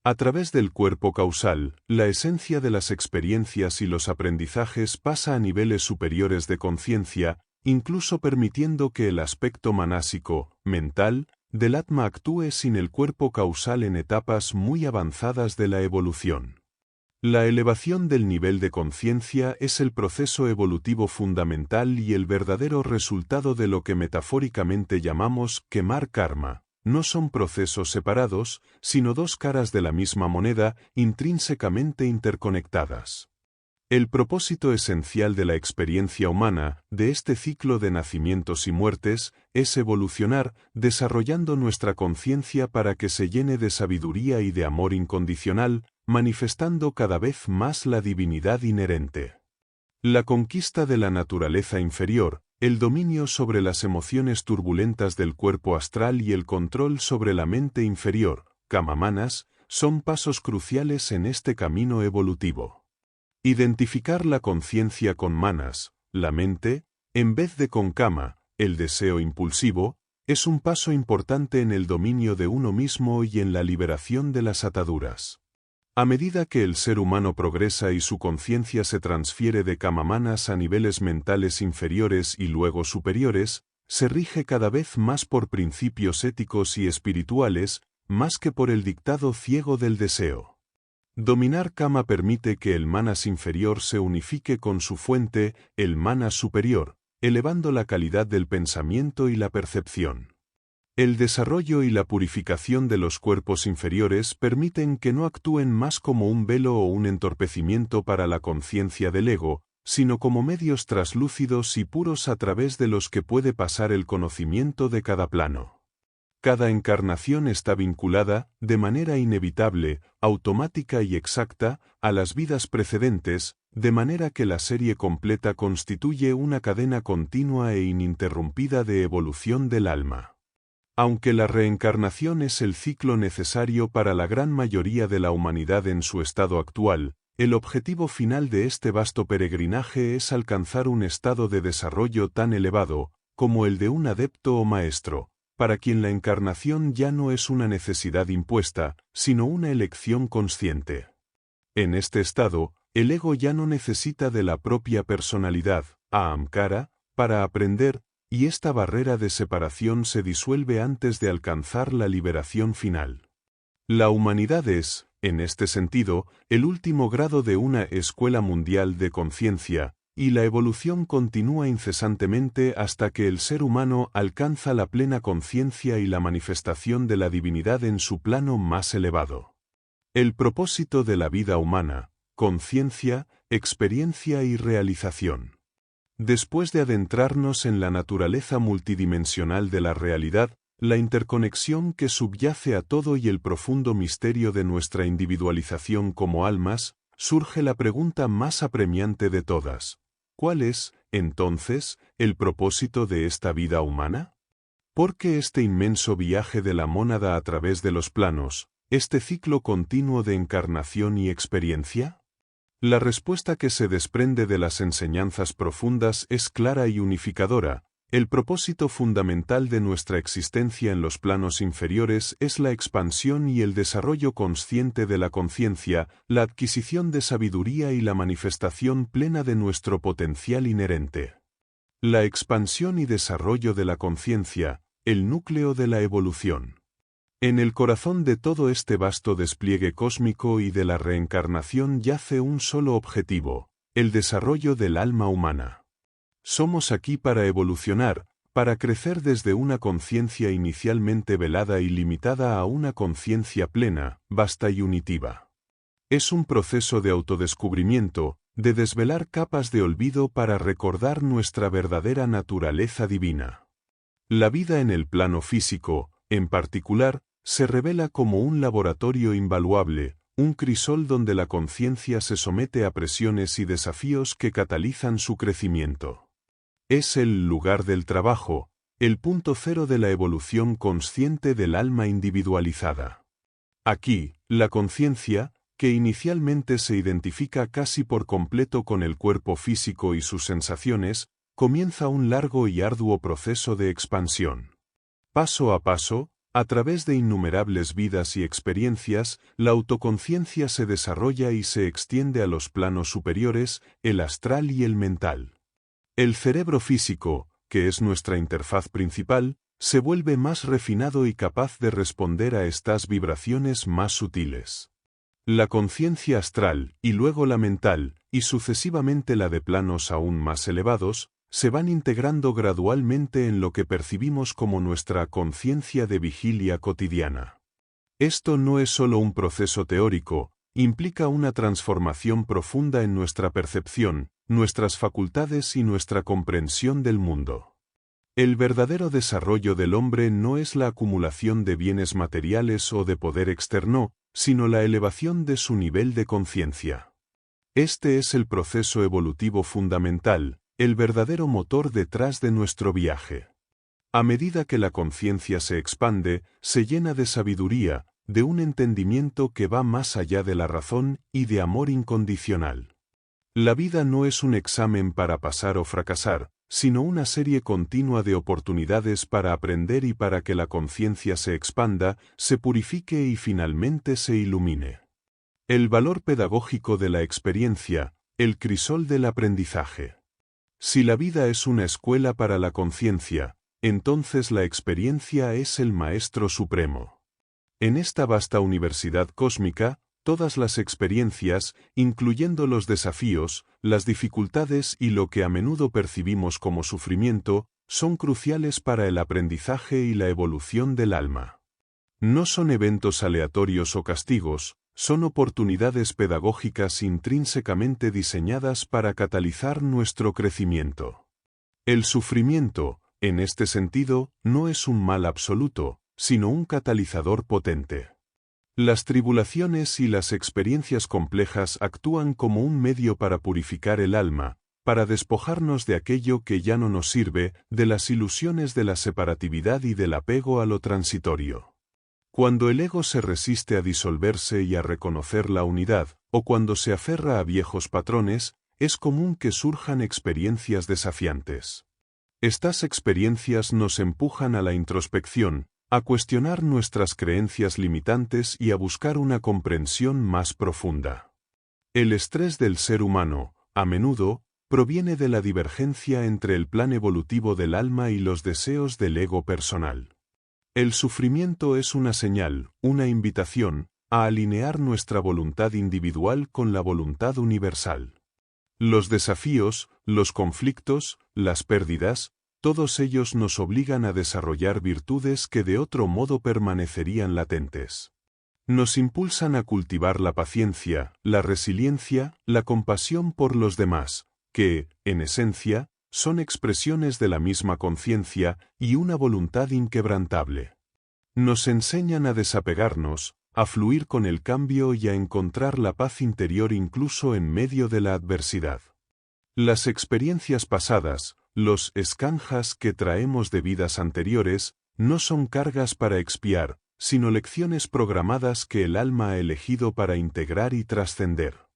A través del cuerpo causal, la esencia de las experiencias y los aprendizajes pasa a niveles superiores de conciencia, incluso permitiendo que el aspecto manásico, mental, del Atma actúe sin el cuerpo causal en etapas muy avanzadas de la evolución. La elevación del nivel de conciencia es el proceso evolutivo fundamental y el verdadero resultado de lo que metafóricamente llamamos quemar karma. No son procesos separados, sino dos caras de la misma moneda, intrínsecamente interconectadas. El propósito esencial de la experiencia humana, de este ciclo de nacimientos y muertes, es evolucionar, desarrollando nuestra conciencia para que se llene de sabiduría y de amor incondicional, manifestando cada vez más la divinidad inherente. La conquista de la naturaleza inferior, el dominio sobre las emociones turbulentas del cuerpo astral y el control sobre la mente inferior, Kamamanas, son pasos cruciales en este camino evolutivo. Identificar la conciencia con manas, la mente, en vez de con kama, el deseo impulsivo, es un paso importante en el dominio de uno mismo y en la liberación de las ataduras. A medida que el ser humano progresa y su conciencia se transfiere de kamamanas a niveles mentales inferiores y luego superiores, se rige cada vez más por principios éticos y espirituales, más que por el dictado ciego del deseo. Dominar kama permite que el manas inferior se unifique con su fuente, el manas superior, elevando la calidad del pensamiento y la percepción. El desarrollo y la purificación de los cuerpos inferiores permiten que no actúen más como un velo o un entorpecimiento para la conciencia del ego, sino como medios traslúcidos y puros a través de los que puede pasar el conocimiento de cada plano. Cada encarnación está vinculada, de manera inevitable, automática y exacta, a las vidas precedentes, de manera que la serie completa constituye una cadena continua e ininterrumpida de evolución del alma. Aunque la reencarnación es el ciclo necesario para la gran mayoría de la humanidad en su estado actual, el objetivo final de este vasto peregrinaje es alcanzar un estado de desarrollo tan elevado, como el de un adepto o maestro, para quien la encarnación ya no es una necesidad impuesta, sino una elección consciente. En este estado, el ego ya no necesita de la propia personalidad, ahamkara, para aprender, y esta barrera de separación se disuelve antes de alcanzar la liberación final. La humanidad es, en este sentido, el último grado de una escuela mundial de conciencia, y la evolución continúa incesantemente hasta que el ser humano alcanza la plena conciencia y la manifestación de la divinidad en su plano más elevado. El propósito de la vida humana, conciencia, experiencia y realización. Después de adentrarnos en la naturaleza multidimensional de la realidad, la interconexión que subyace a todo y el profundo misterio de nuestra individualización como almas, surge la pregunta más apremiante de todas. ¿Cuál es, entonces, el propósito de esta vida humana? ¿Por qué este inmenso viaje de la mónada a través de los planos, este ciclo continuo de encarnación y experiencia? La respuesta que se desprende de las enseñanzas profundas es clara y unificadora. El propósito fundamental de nuestra existencia en los planos inferiores es la expansión y el desarrollo consciente de la conciencia, la adquisición de sabiduría y la manifestación plena de nuestro potencial inherente. La expansión y desarrollo de la conciencia, el núcleo de la evolución. En el corazón de todo este vasto despliegue cósmico y de la reencarnación yace un solo objetivo, el desarrollo del alma humana. Somos aquí para evolucionar, para crecer desde una conciencia inicialmente velada y limitada a una conciencia plena, vasta y unitiva. Es un proceso de autodescubrimiento, de desvelar capas de olvido para recordar nuestra verdadera naturaleza divina. La vida en el plano físico, en particular, se revela como un laboratorio invaluable, un crisol donde la conciencia se somete a presiones y desafíos que catalizan su crecimiento. Es el lugar del trabajo, el punto cero de la evolución consciente del alma individualizada. Aquí, la conciencia, que inicialmente se identifica casi por completo con el cuerpo físico y sus sensaciones, comienza un largo y arduo proceso de expansión. Paso a paso, a través de innumerables vidas y experiencias, la autoconciencia se desarrolla y se extiende a los planos superiores, el astral y el mental. El cerebro físico, que es nuestra interfaz principal, se vuelve más refinado y capaz de responder a estas vibraciones más sutiles. La conciencia astral, y luego la mental, y sucesivamente la de planos aún más elevados, se van integrando gradualmente en lo que percibimos como nuestra conciencia de vigilia cotidiana. Esto no es solo un proceso teórico, implica una transformación profunda en nuestra percepción, nuestras facultades y nuestra comprensión del mundo. El verdadero desarrollo del hombre no es la acumulación de bienes materiales o de poder externo, sino la elevación de su nivel de conciencia. Este es el proceso evolutivo fundamental, el verdadero motor detrás de nuestro viaje. A medida que la conciencia se expande, se llena de sabiduría, de un entendimiento que va más allá de la razón y de amor incondicional. La vida no es un examen para pasar o fracasar, sino una serie continua de oportunidades para aprender y para que la conciencia se expanda, se purifique y finalmente se ilumine. El valor pedagógico de la experiencia, el crisol del aprendizaje. Si la vida es una escuela para la conciencia, entonces la experiencia es el maestro supremo. En esta vasta universidad cósmica, todas las experiencias, incluyendo los desafíos, las dificultades y lo que a menudo percibimos como sufrimiento, son cruciales para el aprendizaje y la evolución del alma. No son eventos aleatorios o castigos, son oportunidades pedagógicas intrínsecamente diseñadas para catalizar nuestro crecimiento. El sufrimiento, en este sentido, no es un mal absoluto, sino un catalizador potente. Las tribulaciones y las experiencias complejas actúan como un medio para purificar el alma, para despojarnos de aquello que ya no nos sirve, de las ilusiones de la separatividad y del apego a lo transitorio. Cuando el ego se resiste a disolverse y a reconocer la unidad, o cuando se aferra a viejos patrones, es común que surjan experiencias desafiantes. Estas experiencias nos empujan a la introspección, a cuestionar nuestras creencias limitantes y a buscar una comprensión más profunda. El estrés del ser humano, a menudo, proviene de la divergencia entre el plan evolutivo del alma y los deseos del ego personal. El sufrimiento es una señal, una invitación, a alinear nuestra voluntad individual con la voluntad universal. Los desafíos, los conflictos, las pérdidas, todos ellos nos obligan a desarrollar virtudes que de otro modo permanecerían latentes. Nos impulsan a cultivar la paciencia, la resiliencia, la compasión por los demás, que, en esencia, son expresiones de la misma conciencia y una voluntad inquebrantable. Nos enseñan a desapegarnos, a fluir con el cambio y a encontrar la paz interior incluso en medio de la adversidad. Las experiencias pasadas, los escanjas que traemos de vidas anteriores, no son cargas para expiar, sino lecciones programadas que el alma ha elegido para integrar y trascender.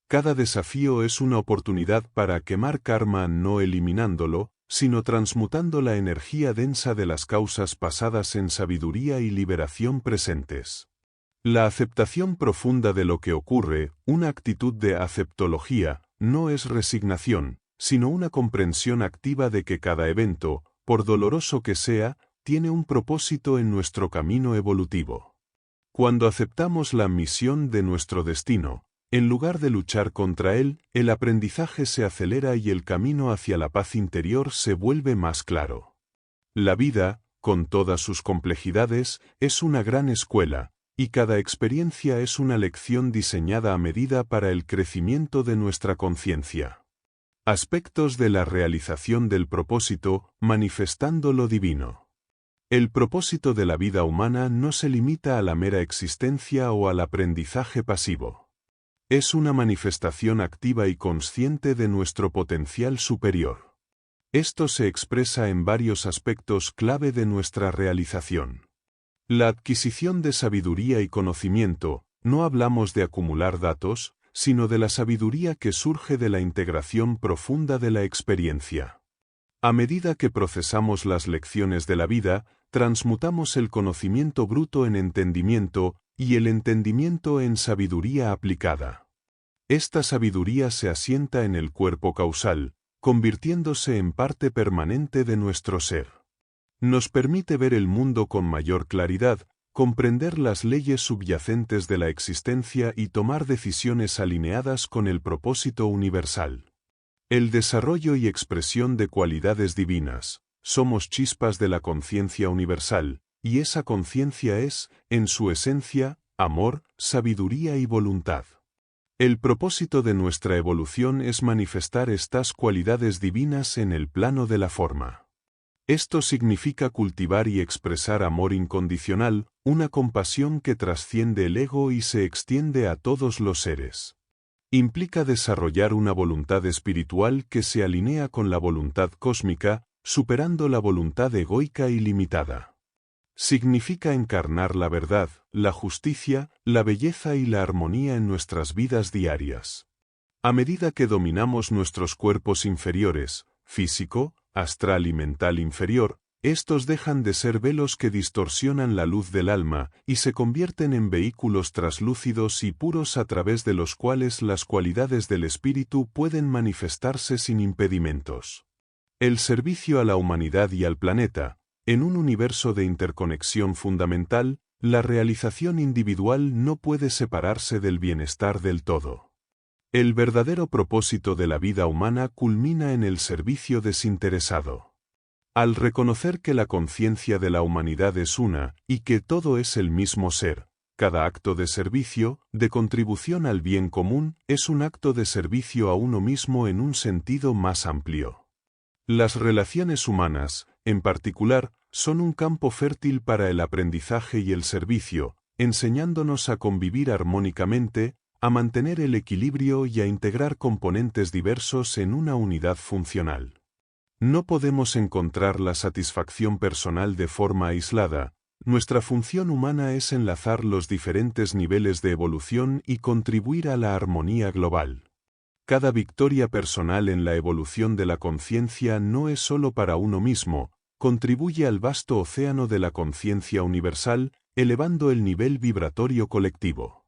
Cada desafío es una oportunidad para quemar karma no eliminándolo, sino transmutando la energía densa de las causas pasadas en sabiduría y liberación presentes. La aceptación profunda de lo que ocurre, una actitud de aceptología, no es resignación, sino una comprensión activa de que cada evento, por doloroso que sea, tiene un propósito en nuestro camino evolutivo. Cuando aceptamos la misión de nuestro destino, en lugar de luchar contra él, el aprendizaje se acelera y el camino hacia la paz interior se vuelve más claro. La vida, con todas sus complejidades, es una gran escuela, y cada experiencia es una lección diseñada a medida para el crecimiento de nuestra conciencia. Aspectos de la realización del propósito, manifestando lo divino. El propósito de la vida humana no se limita a la mera existencia o al aprendizaje pasivo. Es una manifestación activa y consciente de nuestro potencial superior. Esto se expresa en varios aspectos clave de nuestra realización. La adquisición de sabiduría y conocimiento, no hablamos de acumular datos, sino de la sabiduría que surge de la integración profunda de la experiencia. A medida que procesamos las lecciones de la vida, transmutamos el conocimiento bruto en entendimiento y el entendimiento en sabiduría aplicada. Esta sabiduría se asienta en el cuerpo causal, convirtiéndose en parte permanente de nuestro ser. Nos permite ver el mundo con mayor claridad, comprender las leyes subyacentes de la existencia y tomar decisiones alineadas con el propósito universal. El desarrollo y expresión de cualidades divinas. Somos chispas de la conciencia universal, y esa conciencia es, en su esencia, amor, sabiduría y voluntad. El propósito de nuestra evolución es manifestar estas cualidades divinas en el plano de la forma. Esto significa cultivar y expresar amor incondicional, una compasión que trasciende el ego y se extiende a todos los seres. Implica desarrollar una voluntad espiritual que se alinea con la voluntad cósmica, superando la voluntad egoica y limitada. Significa encarnar la verdad, la justicia, la belleza y la armonía en nuestras vidas diarias. A medida que dominamos nuestros cuerpos inferiores, físico, astral y mental inferior, estos dejan de ser velos que distorsionan la luz del alma y se convierten en vehículos traslúcidos y puros a través de los cuales las cualidades del espíritu pueden manifestarse sin impedimentos. El servicio a la humanidad y al planeta, en un universo de interconexión fundamental, la realización individual no puede separarse del bienestar del todo. El verdadero propósito de la vida humana culmina en el servicio desinteresado. Al reconocer que la conciencia de la humanidad es una, y que todo es el mismo ser, cada acto de servicio, de contribución al bien común, es un acto de servicio a uno mismo en un sentido más amplio. Las relaciones humanas, en particular, son un campo fértil para el aprendizaje y el servicio, enseñándonos a convivir armónicamente, a mantener el equilibrio y a integrar componentes diversos en una unidad funcional. No podemos encontrar la satisfacción personal de forma aislada. Nuestra función humana es enlazar los diferentes niveles de evolución y contribuir a la armonía global. Cada victoria personal en la evolución de la conciencia no es solo para uno mismo, contribuye al vasto océano de la conciencia universal, elevando el nivel vibratorio colectivo.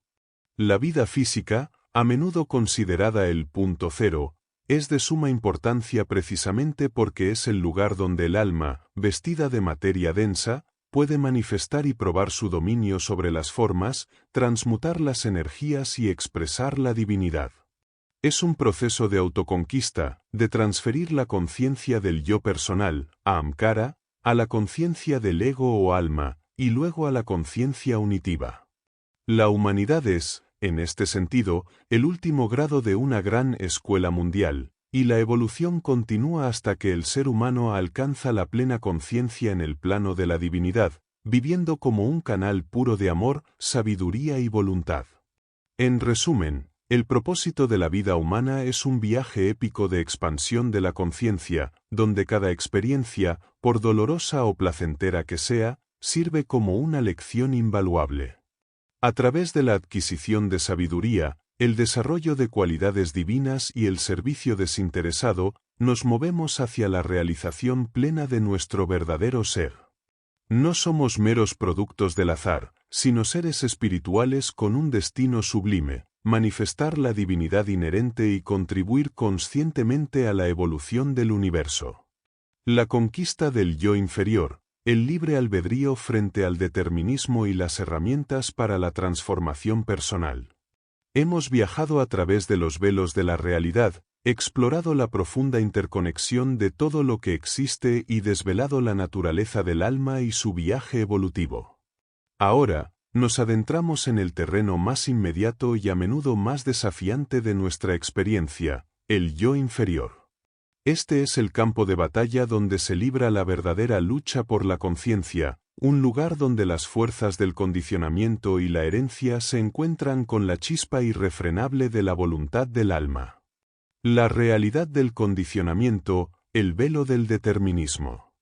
La vida física, a menudo considerada el punto cero, es de suma importancia precisamente porque es el lugar donde el alma, vestida de materia densa, puede manifestar y probar su dominio sobre las formas, transmutar las energías y expresar la divinidad. Es un proceso de autoconquista, de transferir la conciencia del yo personal, Ahamkara, a la conciencia del ego o alma, y luego a la conciencia unitiva. La humanidad es, en este sentido, el último grado de una gran escuela mundial, y la evolución continúa hasta que el ser humano alcanza la plena conciencia en el plano de la divinidad, viviendo como un canal puro de amor, sabiduría y voluntad. En resumen, el propósito de la vida humana es un viaje épico de expansión de la conciencia, donde cada experiencia, por dolorosa o placentera que sea, sirve como una lección invaluable. A través de la adquisición de sabiduría, el desarrollo de cualidades divinas y el servicio desinteresado, nos movemos hacia la realización plena de nuestro verdadero ser. No somos meros productos del azar, sino seres espirituales con un destino sublime, manifestar la divinidad inherente y contribuir conscientemente a la evolución del universo. La conquista del yo inferior, el libre albedrío frente al determinismo y las herramientas para la transformación personal. Hemos viajado a través de los velos de la realidad, explorado la profunda interconexión de todo lo que existe y desvelado la naturaleza del alma y su viaje evolutivo. Ahora, nos adentramos en el terreno más inmediato y a menudo más desafiante de nuestra experiencia, el yo inferior. Este es el campo de batalla donde se libra la verdadera lucha por la conciencia, un lugar donde las fuerzas del condicionamiento y la herencia se encuentran con la chispa irrefrenable de la voluntad del alma. La realidad del condicionamiento, el velo del determinismo.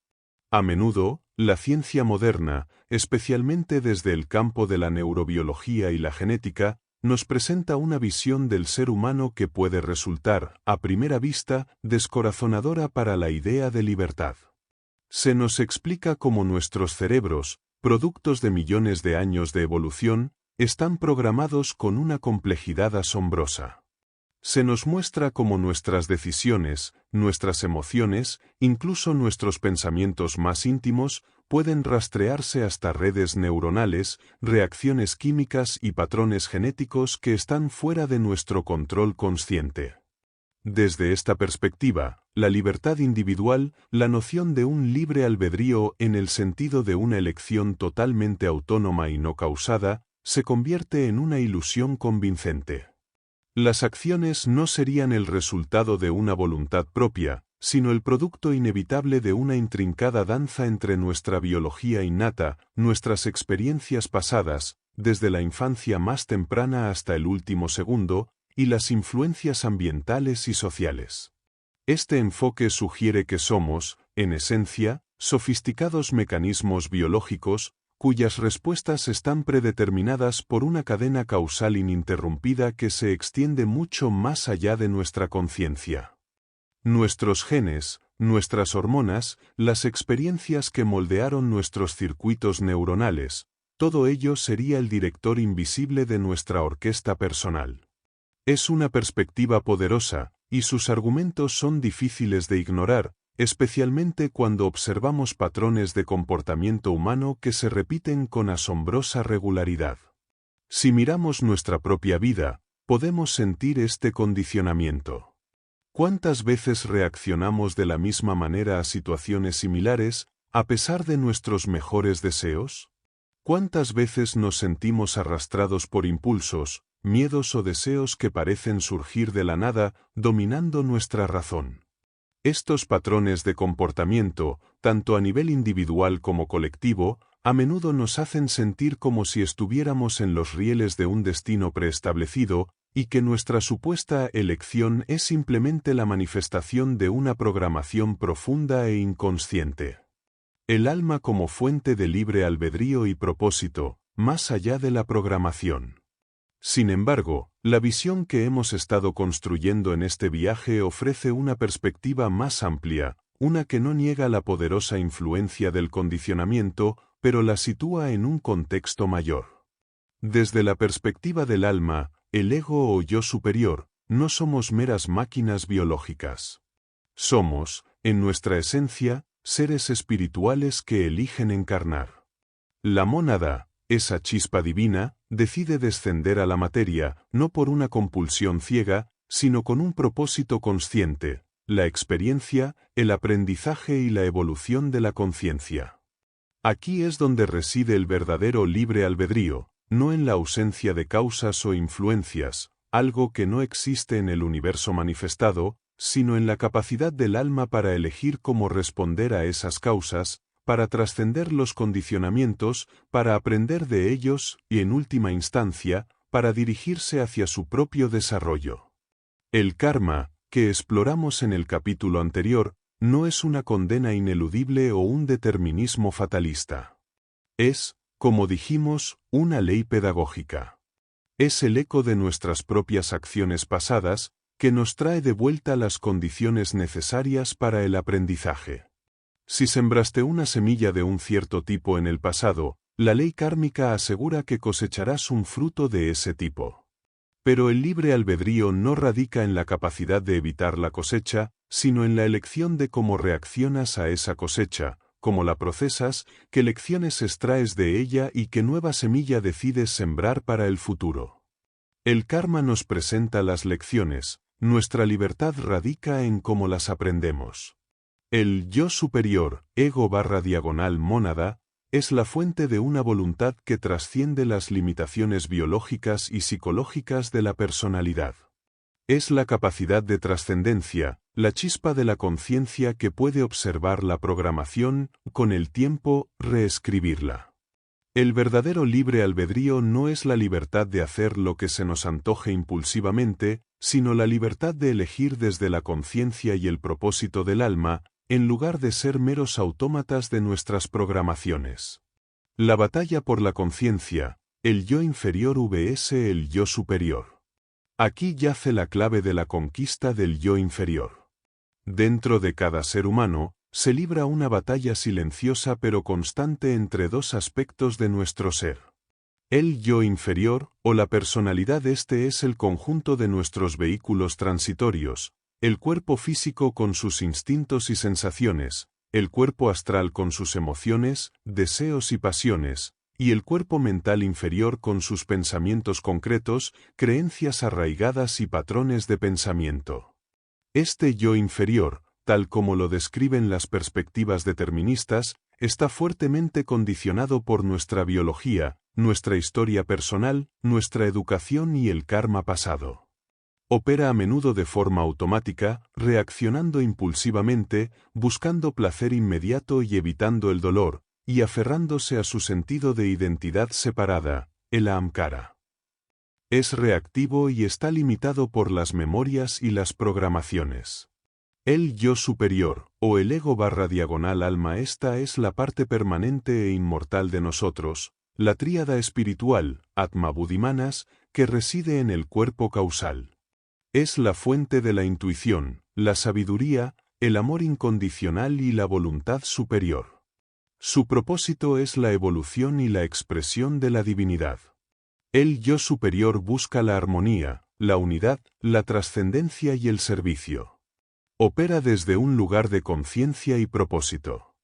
A menudo, la ciencia moderna, especialmente desde el campo de la neurobiología y la genética, nos presenta una visión del ser humano que puede resultar, a primera vista, descorazonadora para la idea de libertad. Se nos explica cómo nuestros cerebros, productos de millones de años de evolución, están programados con una complejidad asombrosa. Se nos muestra cómo nuestras decisiones, nuestras emociones, incluso nuestros pensamientos más íntimos, pueden rastrearse hasta redes neuronales, reacciones químicas y patrones genéticos que están fuera de nuestro control consciente. Desde esta perspectiva, la libertad individual, la noción de un libre albedrío en el sentido de una elección totalmente autónoma y no causada, se convierte en una ilusión convincente. Las acciones no serían el resultado de una voluntad propia, sino el producto inevitable de una intrincada danza entre nuestra biología innata, nuestras experiencias pasadas, desde la infancia más temprana hasta el último segundo, y las influencias ambientales y sociales. Este enfoque sugiere que somos, en esencia, sofisticados mecanismos biológicos, cuyas respuestas están predeterminadas por una cadena causal ininterrumpida que se extiende mucho más allá de nuestra conciencia. Nuestros genes, nuestras hormonas, las experiencias que moldearon nuestros circuitos neuronales, todo ello sería el director invisible de nuestra orquesta personal. Es una perspectiva poderosa, y sus argumentos son difíciles de ignorar, especialmente cuando observamos patrones de comportamiento humano que se repiten con asombrosa regularidad. Si miramos nuestra propia vida, podemos sentir este condicionamiento. ¿Cuántas veces reaccionamos de la misma manera a situaciones similares, a pesar de nuestros mejores deseos? ¿Cuántas veces nos sentimos arrastrados por impulsos, miedos o deseos que parecen surgir de la nada, dominando nuestra razón? Estos patrones de comportamiento, tanto a nivel individual como colectivo, a menudo nos hacen sentir como si estuviéramos en los rieles de un destino preestablecido, y que nuestra supuesta elección es simplemente la manifestación de una programación profunda e inconsciente. El alma como fuente de libre albedrío y propósito, más allá de la programación. Sin embargo, la visión que hemos estado construyendo en este viaje ofrece una perspectiva más amplia, una que no niega la poderosa influencia del condicionamiento, pero la sitúa en un contexto mayor. Desde la perspectiva del alma, el ego o yo superior, no somos meras máquinas biológicas. Somos, en nuestra esencia, seres espirituales que eligen encarnar. La mónada, esa chispa divina, decide descender a la materia, no por una compulsión ciega, sino con un propósito consciente, la experiencia, el aprendizaje y la evolución de la conciencia. Aquí es donde reside el verdadero libre albedrío, no en la ausencia de causas o influencias, algo que no existe en el universo manifestado, sino en la capacidad del alma para elegir cómo responder a esas causas, para trascender los condicionamientos, para aprender de ellos y, en última instancia, para dirigirse hacia su propio desarrollo. El karma, que exploramos en el capítulo anterior, no es una condena ineludible o un determinismo fatalista. Es, como dijimos, una ley pedagógica. Es el eco de nuestras propias acciones pasadas, que nos trae de vuelta las condiciones necesarias para el aprendizaje. Si sembraste una semilla de un cierto tipo en el pasado, la ley kármica asegura que cosecharás un fruto de ese tipo. Pero el libre albedrío no radica en la capacidad de evitar la cosecha, sino en la elección de cómo reaccionas a esa cosecha, cómo la procesas, qué lecciones extraes de ella y qué nueva semilla decides sembrar para el futuro. El karma nos presenta las lecciones, nuestra libertad radica en cómo las aprendemos. El yo superior, ego/mónada, es la fuente de una voluntad que trasciende las limitaciones biológicas y psicológicas de la personalidad. Es la capacidad de trascendencia, la chispa de la conciencia que puede observar la programación, con el tiempo, reescribirla. El verdadero libre albedrío no es la libertad de hacer lo que se nos antoje impulsivamente, sino la libertad de elegir desde la conciencia y el propósito del alma, en lugar de ser meros autómatas de nuestras programaciones. La batalla por la conciencia, el yo inferior vs el yo superior. Aquí yace la clave de la conquista del yo inferior. Dentro de cada ser humano, se libra una batalla silenciosa pero constante entre dos aspectos de nuestro ser. El yo inferior, o la personalidad es el conjunto de nuestros vehículos transitorios, el cuerpo físico con sus instintos y sensaciones, el cuerpo astral con sus emociones, deseos y pasiones, y el cuerpo mental inferior con sus pensamientos concretos, creencias arraigadas y patrones de pensamiento. Este yo inferior, tal como lo describen las perspectivas deterministas, está fuertemente condicionado por nuestra biología, nuestra historia personal, nuestra educación y el karma pasado. Opera a menudo de forma automática, reaccionando impulsivamente, buscando placer inmediato y evitando el dolor, y aferrándose a su sentido de identidad separada, el ahamkara. Es reactivo y está limitado por las memorias y las programaciones. El yo superior, o el ego/alma, esta es la parte permanente e inmortal de nosotros, la tríada espiritual, Atma Buddhimanas, que reside en el cuerpo causal. Es la fuente de la intuición, la sabiduría, el amor incondicional y la voluntad superior. Su propósito es la evolución y la expresión de la divinidad. El yo superior busca la armonía, la unidad, la trascendencia y el servicio. Opera desde un lugar de conciencia y propósito.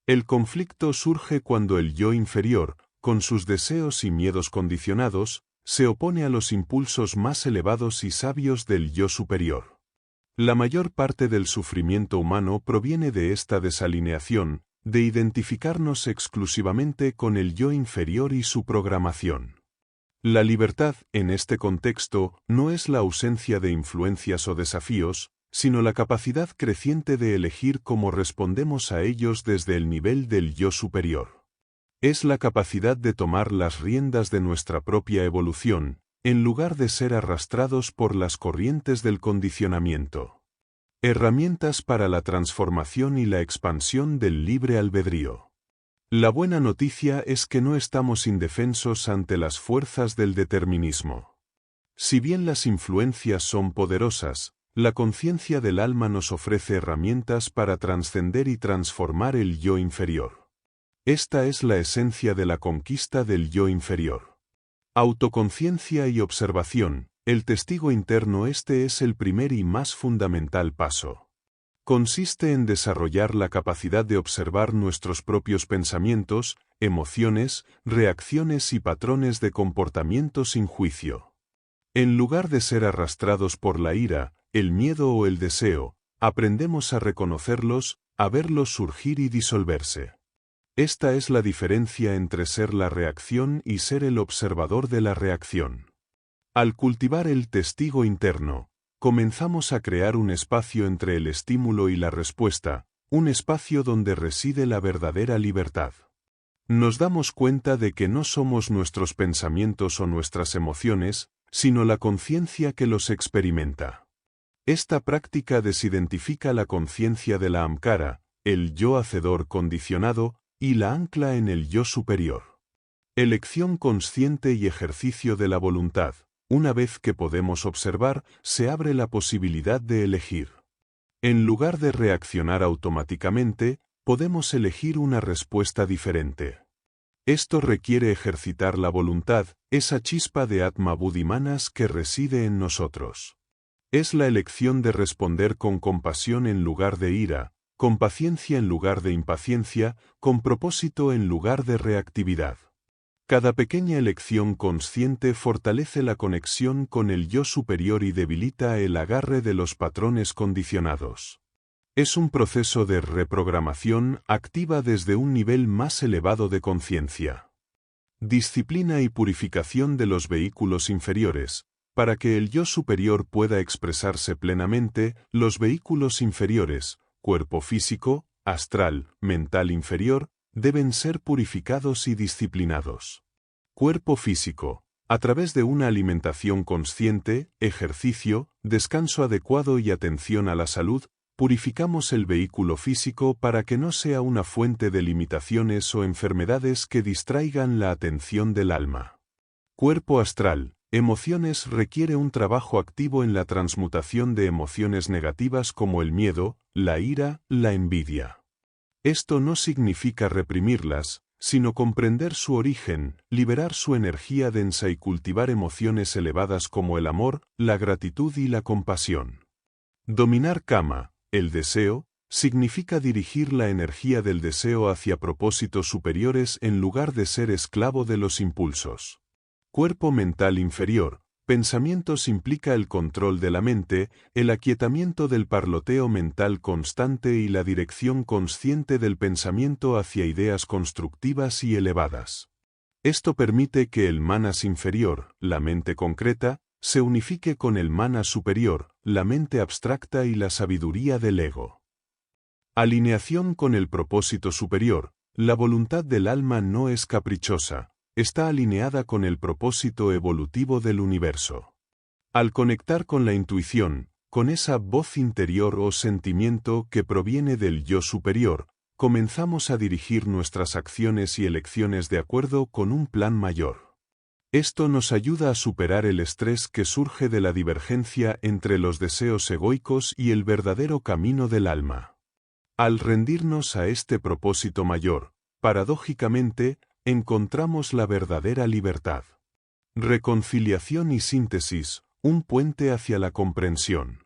El conflicto surge cuando el yo inferior, con sus deseos y miedos condicionados, se opone a los impulsos más elevados y sabios del yo superior. La mayor parte del sufrimiento humano proviene de esta desalineación, de identificarnos exclusivamente con el yo inferior y su programación. La libertad, en este contexto, no es la ausencia de influencias o desafíos, sino la capacidad creciente de elegir cómo respondemos a ellos desde el nivel del yo superior. Es la capacidad de tomar las riendas de nuestra propia evolución, en lugar de ser arrastrados por las corrientes del condicionamiento. Herramientas para la transformación y la expansión del libre albedrío. La buena noticia es que no estamos indefensos ante las fuerzas del determinismo. Si bien las influencias son poderosas, la conciencia del alma nos ofrece herramientas para trascender y transformar el yo inferior. Esta es la esencia de la conquista del yo inferior. Autoconciencia y observación, el testigo interno. Este es el primer y más fundamental paso. Consiste en desarrollar la capacidad de observar nuestros propios pensamientos, emociones, reacciones y patrones de comportamiento sin juicio. En lugar de ser arrastrados por la ira, el miedo o el deseo, aprendemos a reconocerlos, a verlos surgir y disolverse. Esta es la diferencia entre ser la reacción y ser el observador de la reacción. Al cultivar el testigo interno, comenzamos a crear un espacio entre el estímulo y la respuesta, un espacio donde reside la verdadera libertad. Nos damos cuenta de que no somos nuestros pensamientos o nuestras emociones, sino la conciencia que los experimenta. Esta práctica desidentifica la conciencia de la ahamkara, el yo hacedor condicionado, y la ancla en el yo superior. Elección consciente y ejercicio de la voluntad. Una vez que podemos observar, se abre la posibilidad de elegir. En lugar de reaccionar automáticamente, podemos elegir una respuesta diferente. Esto requiere ejercitar la voluntad, esa chispa de Atma Buddhimanas que reside en nosotros. Es la elección de responder con compasión en lugar de ira, con paciencia en lugar de impaciencia, con propósito en lugar de reactividad. Cada pequeña elección consciente fortalece la conexión con el yo superior y debilita el agarre de los patrones condicionados. Es un proceso de reprogramación activa desde un nivel más elevado de conciencia. Disciplina y purificación de los vehículos inferiores. Para que el yo superior pueda expresarse plenamente, los vehículos inferiores, cuerpo físico, astral, mental inferior, deben ser purificados y disciplinados. Cuerpo físico. A través de una alimentación consciente, ejercicio, descanso adecuado y atención a la salud, purificamos el vehículo físico para que no sea una fuente de limitaciones o enfermedades que distraigan la atención del alma. Cuerpo astral. Emociones requiere un trabajo activo en la transmutación de emociones negativas como el miedo, la ira, la envidia. Esto no significa reprimirlas, sino comprender su origen, liberar su energía densa y cultivar emociones elevadas como el amor, la gratitud y la compasión. Dominar kama, el deseo, significa dirigir la energía del deseo hacia propósitos superiores en lugar de ser esclavo de los impulsos. Cuerpo mental inferior. Pensamientos implica el control de la mente, el aquietamiento del parloteo mental constante y la dirección consciente del pensamiento hacia ideas constructivas y elevadas. Esto permite que el manas inferior, la mente concreta, se unifique con el manas superior, la mente abstracta y la sabiduría del ego. Alineación con el propósito superior. La voluntad del alma no es caprichosa. Está alineada con el propósito evolutivo del universo. Al conectar con la intuición, con esa voz interior o sentimiento que proviene del yo superior, comenzamos a dirigir nuestras acciones y elecciones de acuerdo con un plan mayor. Esto nos ayuda a superar el estrés que surge de la divergencia entre los deseos egoicos y el verdadero camino del alma. Al rendirnos a este propósito mayor, paradójicamente, encontramos la verdadera libertad. Reconciliación y síntesis, un puente hacia la comprensión.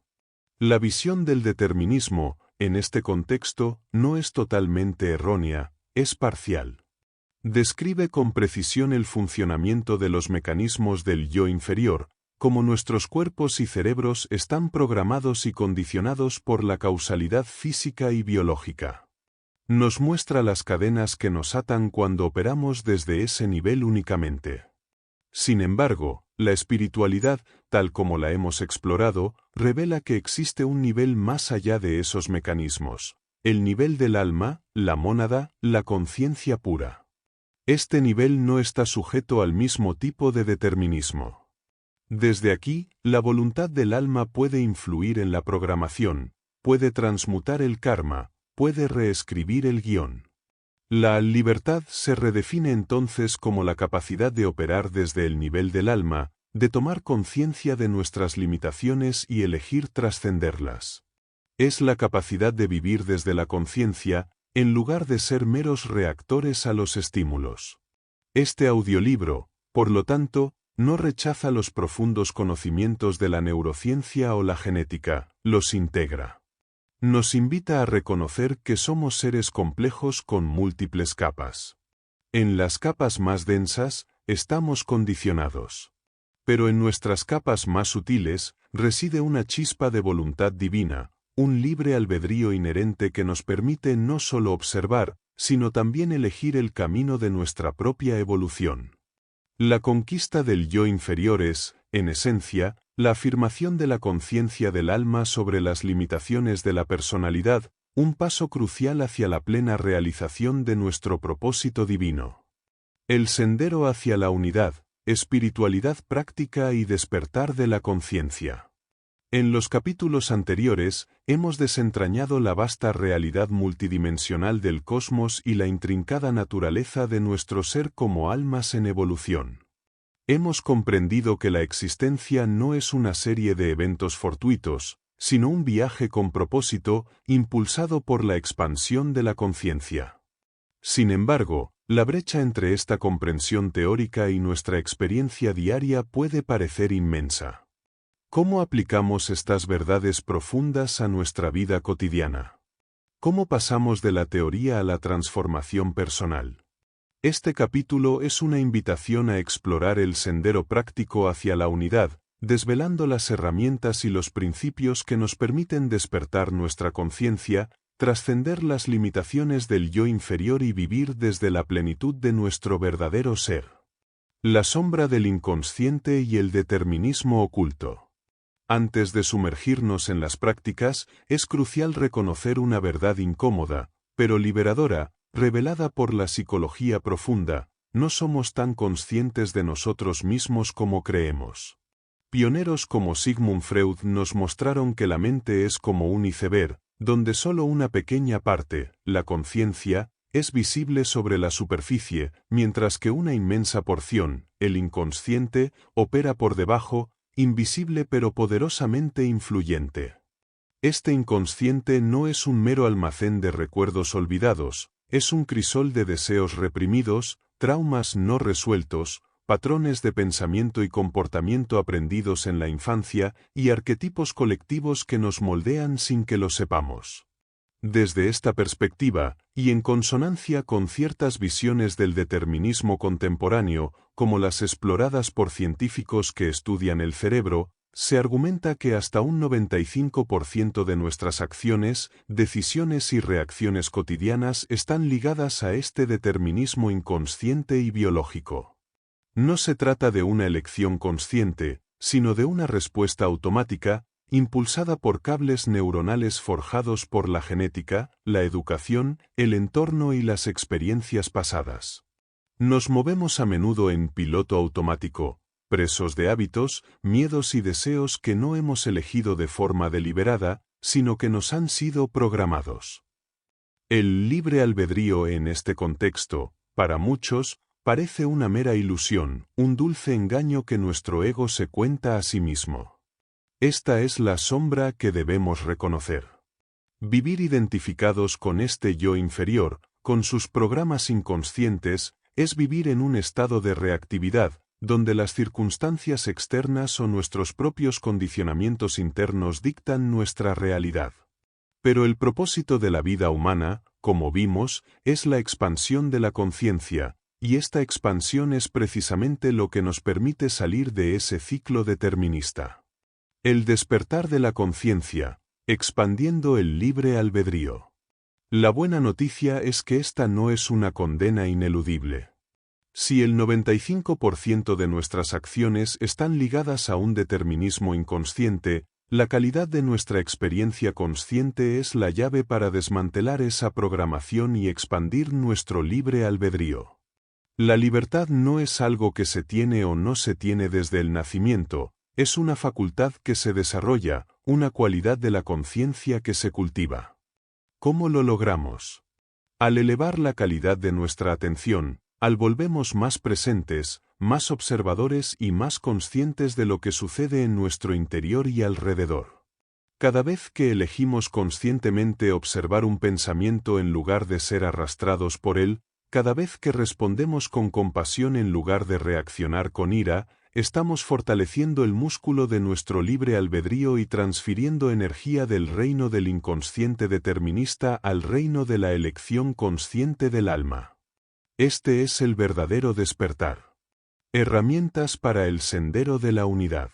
La visión del determinismo, en este contexto, no es totalmente errónea, es parcial. Describe con precisión el funcionamiento de los mecanismos del yo inferior, como nuestros cuerpos y cerebros están programados y condicionados por la causalidad física y biológica. Nos muestra las cadenas que nos atan cuando operamos desde ese nivel únicamente. Sin embargo, la espiritualidad, tal como la hemos explorado, revela que existe un nivel más allá de esos mecanismos, el nivel del alma, la mónada, la conciencia pura. Este nivel no está sujeto al mismo tipo de determinismo. Desde aquí, la voluntad del alma puede influir en la programación, puede transmutar el karma, puede reescribir el guión. La libertad se redefine entonces como la capacidad de operar desde el nivel del alma, de tomar conciencia de nuestras limitaciones y elegir trascenderlas. Es la capacidad de vivir desde la conciencia, en lugar de ser meros reactores a los estímulos. Este audiolibro, por lo tanto, no rechaza los profundos conocimientos de la neurociencia o la genética, los integra. Nos invita a reconocer que somos seres complejos con múltiples capas. En las capas más densas, estamos condicionados. Pero en nuestras capas más sutiles, reside una chispa de voluntad divina, un libre albedrío inherente que nos permite no solo observar, sino también elegir el camino de nuestra propia evolución. La conquista del yo inferior es, en esencia, la afirmación de la conciencia del alma sobre las limitaciones de la personalidad, un paso crucial hacia la plena realización de nuestro propósito divino. El sendero hacia la unidad, espiritualidad práctica y despertar de la conciencia. En los capítulos anteriores, hemos desentrañado la vasta realidad multidimensional del cosmos y la intrincada naturaleza de nuestro ser como almas en evolución. Hemos comprendido que la existencia no es una serie de eventos fortuitos, sino un viaje con propósito, impulsado por la expansión de la conciencia. Sin embargo, la brecha entre esta comprensión teórica y nuestra experiencia diaria puede parecer inmensa. ¿Cómo aplicamos estas verdades profundas a nuestra vida cotidiana? ¿Cómo pasamos de la teoría a la transformación personal? Este capítulo es una invitación a explorar el sendero práctico hacia la unidad, desvelando las herramientas y los principios que nos permiten despertar nuestra conciencia, trascender las limitaciones del yo inferior y vivir desde la plenitud de nuestro verdadero ser. La sombra del inconsciente y el determinismo oculto. Antes de sumergirnos en las prácticas, es crucial reconocer una verdad incómoda, pero liberadora, revelada por la psicología profunda: no somos tan conscientes de nosotros mismos como creemos. Pioneros como Sigmund Freud nos mostraron que la mente es como un iceberg, donde solo una pequeña parte, la conciencia, es visible sobre la superficie, mientras que una inmensa porción, el inconsciente, opera por debajo, invisible pero poderosamente influyente. Este inconsciente no es un mero almacén de recuerdos olvidados, es un crisol de deseos reprimidos, traumas no resueltos, patrones de pensamiento y comportamiento aprendidos en la infancia y arquetipos colectivos que nos moldean sin que lo sepamos. Desde esta perspectiva, y en consonancia con ciertas visiones del determinismo contemporáneo, como las exploradas por científicos que estudian el cerebro, se argumenta que hasta un 95% de nuestras acciones, decisiones y reacciones cotidianas están ligadas a este determinismo inconsciente y biológico. No se trata de una elección consciente, sino de una respuesta automática, impulsada por cables neuronales forjados por la genética, la educación, el entorno y las experiencias pasadas. Nos movemos a menudo en piloto automático, presos de hábitos, miedos y deseos que no hemos elegido de forma deliberada, sino que nos han sido programados. El libre albedrío en este contexto, para muchos, parece una mera ilusión, un dulce engaño que nuestro ego se cuenta a sí mismo. Esta es la sombra que debemos reconocer. Vivir identificados con este yo inferior, con sus programas inconscientes, es vivir en un estado de reactividad, donde las circunstancias externas o nuestros propios condicionamientos internos dictan nuestra realidad. Pero el propósito de la vida humana, como vimos, es la expansión de la conciencia, y esta expansión es precisamente lo que nos permite salir de ese ciclo determinista. El despertar de la conciencia, expandiendo el libre albedrío. La buena noticia es que esta no es una condena ineludible. Si el 95% de nuestras acciones están ligadas a un determinismo inconsciente, la calidad de nuestra experiencia consciente es la llave para desmantelar esa programación y expandir nuestro libre albedrío. La libertad no es algo que se tiene o no se tiene desde el nacimiento, es una facultad que se desarrolla, una cualidad de la conciencia que se cultiva. ¿Cómo lo logramos? Al elevar la calidad de nuestra atención, al volvernos más presentes, más observadores y más conscientes de lo que sucede en nuestro interior y alrededor. Cada vez que elegimos conscientemente observar un pensamiento en lugar de ser arrastrados por él, cada vez que respondemos con compasión en lugar de reaccionar con ira, estamos fortaleciendo el músculo de nuestro libre albedrío y transfiriendo energía del reino del inconsciente determinista al reino de la elección consciente del alma. Este es el verdadero despertar. Herramientas para el sendero de la unidad.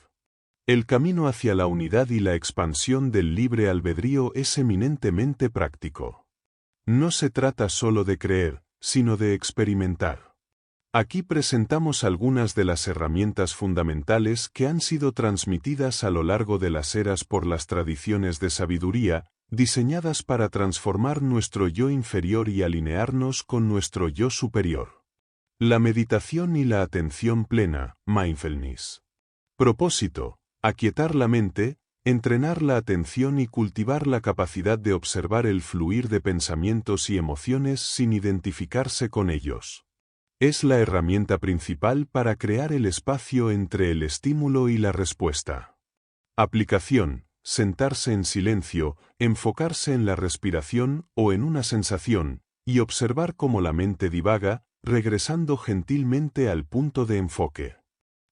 El camino hacia la unidad y la expansión del libre albedrío es eminentemente práctico. No se trata solo de creer, sino de experimentar. Aquí presentamos algunas de las herramientas fundamentales que han sido transmitidas a lo largo de las eras por las tradiciones de sabiduría, diseñadas para transformar nuestro yo inferior y alinearnos con nuestro yo superior. La meditación y la atención plena, mindfulness. Propósito: aquietar la mente, entrenar la atención y cultivar la capacidad de observar el fluir de pensamientos y emociones sin identificarse con ellos. Es la herramienta principal para crear el espacio entre el estímulo y la respuesta. Aplicación: sentarse en silencio, enfocarse en la respiración o en una sensación, y observar cómo la mente divaga, regresando gentilmente al punto de enfoque.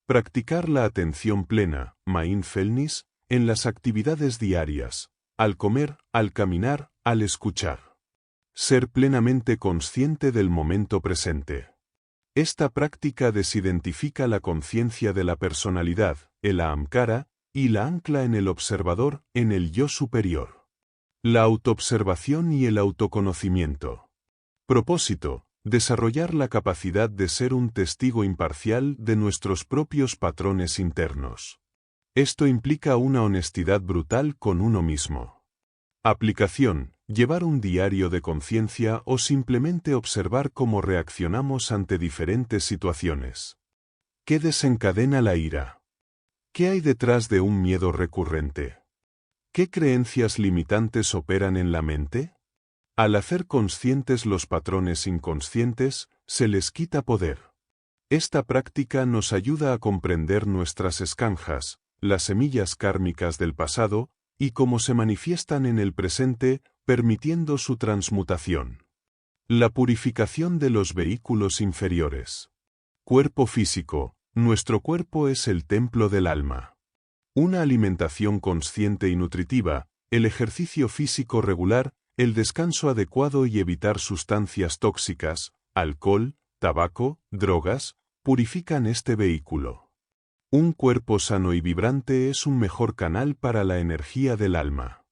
Practicar la atención plena, mindfulness, en las actividades diarias, al comer, al caminar, al escuchar. Ser plenamente consciente del momento presente. Esta práctica desidentifica la conciencia de la personalidad, el ahamkara, y la ancla en el observador, en el yo superior. La autoobservación y el autoconocimiento. Propósito: desarrollar la capacidad de ser un testigo imparcial de nuestros propios patrones internos. Esto implica una honestidad brutal con uno mismo. Aplicación: llevar un diario de conciencia o simplemente observar cómo reaccionamos ante diferentes situaciones. ¿Qué desencadena la ira? ¿Qué hay detrás de un miedo recurrente? ¿Qué creencias limitantes operan en la mente? Al hacer conscientes los patrones inconscientes, se les quita poder. Esta práctica nos ayuda a comprender nuestras escanjas, las semillas kármicas del pasado, y cómo se manifiestan en el presente, permitiendo su transmutación. La purificación de los vehículos inferiores. Cuerpo físico. Nuestro cuerpo es el templo del alma. Una alimentación consciente y nutritiva, el ejercicio físico regular, el descanso adecuado y evitar sustancias tóxicas, alcohol, tabaco, drogas, purifican este vehículo. Un cuerpo sano y vibrante es un mejor canal para la energía del alma.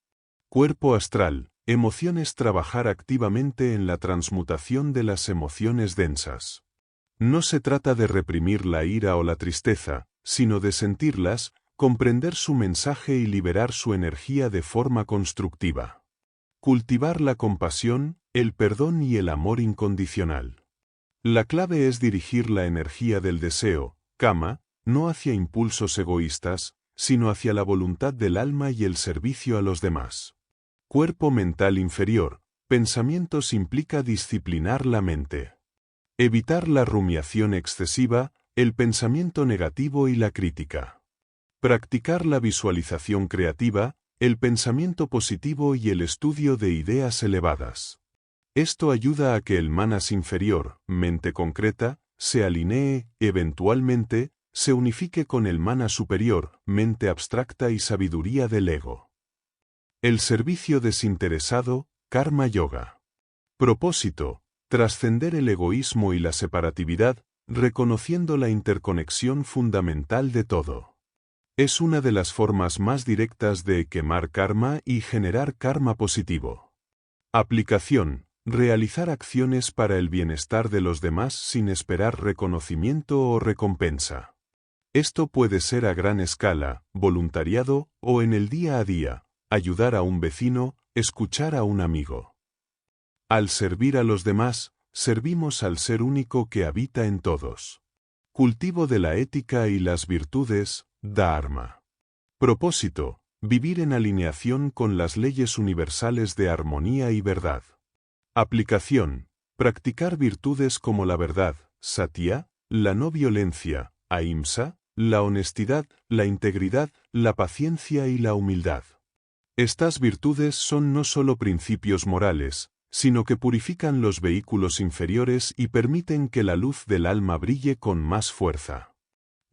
Cuerpo astral, emociones: trabajar activamente en la transmutación de las emociones densas. No se trata de reprimir la ira o la tristeza, sino de sentirlas, comprender su mensaje y liberar su energía de forma constructiva. Cultivar la compasión, el perdón y el amor incondicional. La clave es dirigir la energía del deseo, kama, no hacia impulsos egoístas, sino hacia la voluntad del alma y el servicio a los demás. Cuerpo mental inferior, pensamientos: implica disciplinar la mente. Evitar la rumiación excesiva, el pensamiento negativo y la crítica. Practicar la visualización creativa, el pensamiento positivo y el estudio de ideas elevadas. Esto ayuda a que el manas inferior, mente concreta, se alinee, eventualmente, se unifique con el mana superior, mente abstracta y sabiduría del ego. El servicio desinteresado, karma yoga. Propósito: trascender el egoísmo y la separatividad, reconociendo la interconexión fundamental de todo. Es una de las formas más directas de quemar karma y generar karma positivo. Aplicación: realizar acciones para el bienestar de los demás sin esperar reconocimiento o recompensa. Esto puede ser a gran escala, voluntariado, o en el día a día, ayudar a un vecino, escuchar a un amigo. Al servir a los demás, servimos al ser único que habita en todos. Cultivo de la ética y las virtudes, Dharma. Propósito: vivir en alineación con las leyes universales de armonía y verdad. Aplicación: practicar virtudes como la verdad, Satya, la no violencia, Ahimsa, la honestidad, la integridad, la paciencia y la humildad. Estas virtudes son no solo principios morales, sino que purifican los vehículos inferiores y permiten que la luz del alma brille con más fuerza.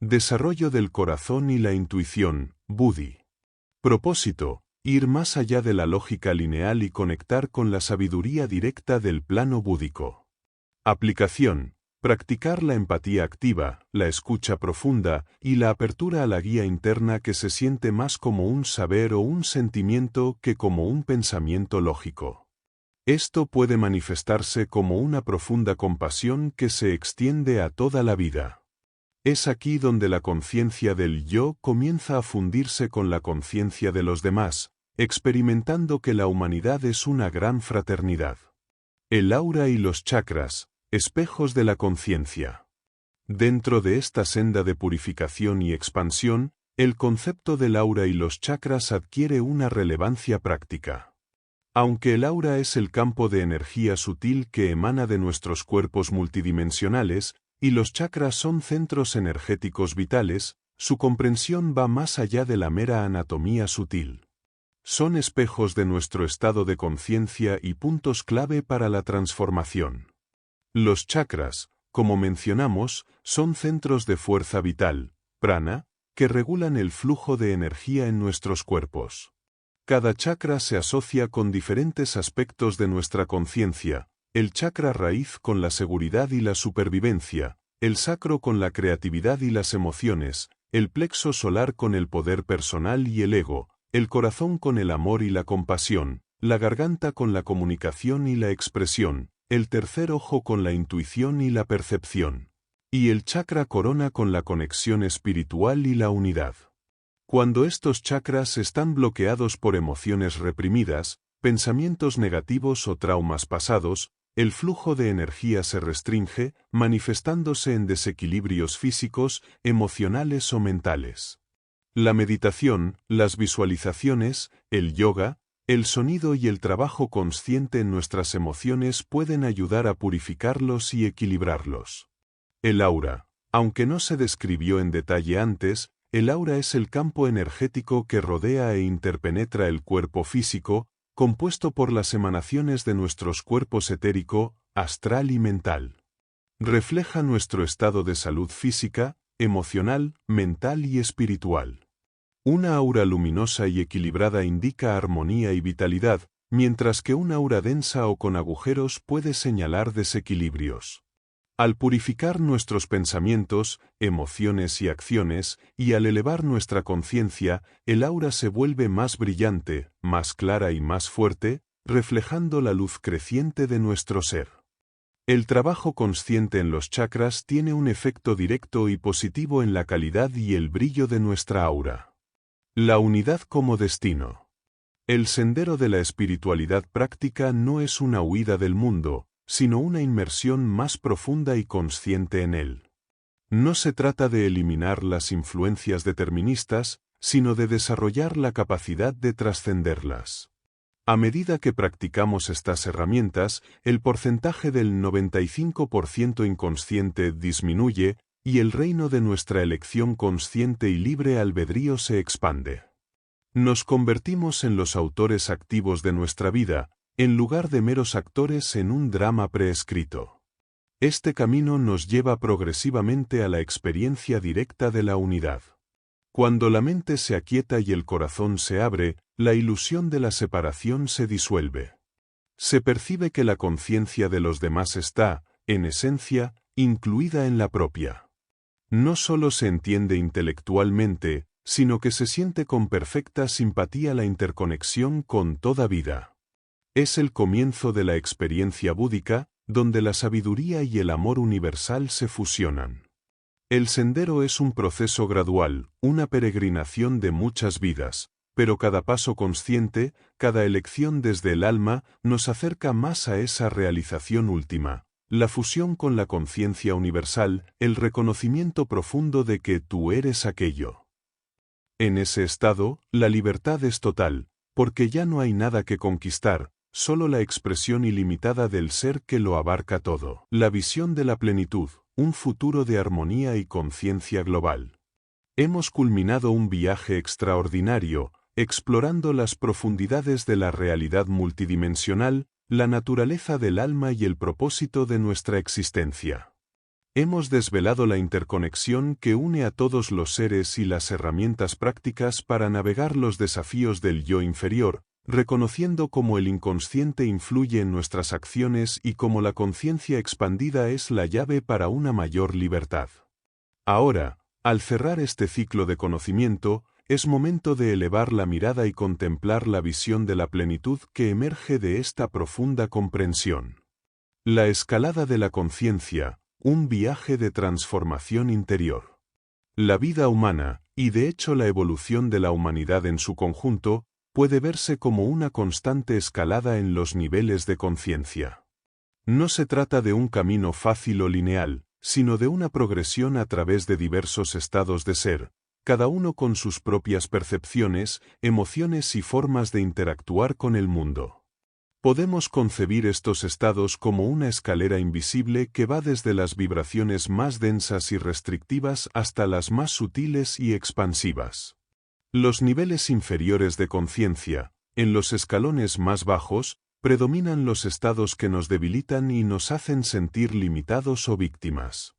Desarrollo del corazón y la intuición, Buddhi. Propósito: ir más allá de la lógica lineal y conectar con la sabiduría directa del plano búdico. Aplicación: practicar la empatía activa, la escucha profunda y la apertura a la guía interna que se siente más como un saber o un sentimiento que como un pensamiento lógico. Esto puede manifestarse como una profunda compasión que se extiende a toda la vida. Es aquí donde la conciencia del yo comienza a fundirse con la conciencia de los demás, experimentando que la humanidad es una gran fraternidad. El aura y los chakras, espejos de la conciencia. Dentro de esta senda de purificación y expansión, el concepto del aura y los chakras adquiere una relevancia práctica. Aunque el aura es el campo de energía sutil que emana de nuestros cuerpos multidimensionales, y los chakras son centros energéticos vitales, su comprensión va más allá de la mera anatomía sutil. Son espejos de nuestro estado de conciencia y puntos clave para la transformación. Los chakras, como mencionamos, son centros de fuerza vital, prana, que regulan el flujo de energía en nuestros cuerpos. Cada chakra se asocia con diferentes aspectos de nuestra conciencia: el chakra raíz con la seguridad y la supervivencia, el sacro con la creatividad y las emociones, el plexo solar con el poder personal y el ego, el corazón con el amor y la compasión, la garganta con la comunicación y la expresión, el tercer ojo con la intuición y la percepción, y el chakra corona con la conexión espiritual y la unidad. Cuando estos chakras están bloqueados por emociones reprimidas, pensamientos negativos o traumas pasados, el flujo de energía se restringe, manifestándose en desequilibrios físicos, emocionales o mentales. La meditación, las visualizaciones, el yoga, el sonido y el trabajo consciente en nuestras emociones pueden ayudar a purificarlos y equilibrarlos. El aura. Aunque no se describió en detalle antes, el aura es el campo energético que rodea e interpenetra el cuerpo físico, compuesto por las emanaciones de nuestros cuerpos etérico, astral y mental. Refleja nuestro estado de salud física, emocional, mental y espiritual. Una aura luminosa y equilibrada indica armonía y vitalidad, mientras que una aura densa o con agujeros puede señalar desequilibrios. Al purificar nuestros pensamientos, emociones y acciones, y al elevar nuestra conciencia, el aura se vuelve más brillante, más clara y más fuerte, reflejando la luz creciente de nuestro ser. El trabajo consciente en los chakras tiene un efecto directo y positivo en la calidad y el brillo de nuestra aura. La unidad como destino. El sendero de la espiritualidad práctica no es una huida del mundo, sino una inmersión más profunda y consciente en él. No se trata de eliminar las influencias deterministas, sino de desarrollar la capacidad de trascenderlas. A medida que practicamos estas herramientas, el porcentaje del 95% inconsciente disminuye, y el reino de nuestra elección consciente y libre albedrío se expande. Nos convertimos en los autores activos de nuestra vida, en lugar de meros actores en un drama preescrito. Este camino nos lleva progresivamente a la experiencia directa de la unidad. Cuando la mente se aquieta y el corazón se abre, la ilusión de la separación se disuelve. Se percibe que la conciencia de los demás está, en esencia, incluida en la propia. No solo se entiende intelectualmente, sino que se siente con perfecta simpatía la interconexión con toda vida. Es el comienzo de la experiencia búdica, donde la sabiduría y el amor universal se fusionan. El sendero es un proceso gradual, una peregrinación de muchas vidas, pero cada paso consciente, cada elección desde el alma, nos acerca más a esa realización última, la fusión con la conciencia universal, el reconocimiento profundo de que tú eres aquello. En ese estado, la libertad es total, porque ya no hay nada que conquistar, solo la expresión ilimitada del ser que lo abarca todo. La visión de la plenitud, un futuro de armonía y conciencia global. Hemos culminado un viaje extraordinario, explorando las profundidades de la realidad multidimensional, la naturaleza del alma y el propósito de nuestra existencia. Hemos desvelado la interconexión que une a todos los seres y las herramientas prácticas para navegar los desafíos del yo inferior, reconociendo cómo el inconsciente influye en nuestras acciones y cómo la conciencia expandida es la llave para una mayor libertad. Ahora, al cerrar este ciclo de conocimiento, es momento de elevar la mirada y contemplar la visión de la plenitud que emerge de esta profunda comprensión. La escalada de la conciencia, un viaje de transformación interior. La vida humana, y de hecho la evolución de la humanidad en su conjunto, puede verse como una constante escalada en los niveles de conciencia. No se trata de un camino fácil o lineal, sino de una progresión a través de diversos estados de ser, cada uno con sus propias percepciones, emociones y formas de interactuar con el mundo. Podemos concebir estos estados como una escalera invisible que va desde las vibraciones más densas y restrictivas hasta las más sutiles y expansivas. Los niveles inferiores de conciencia, en los escalones más bajos, predominan los estados que nos debilitan y nos hacen sentir limitados o víctimas.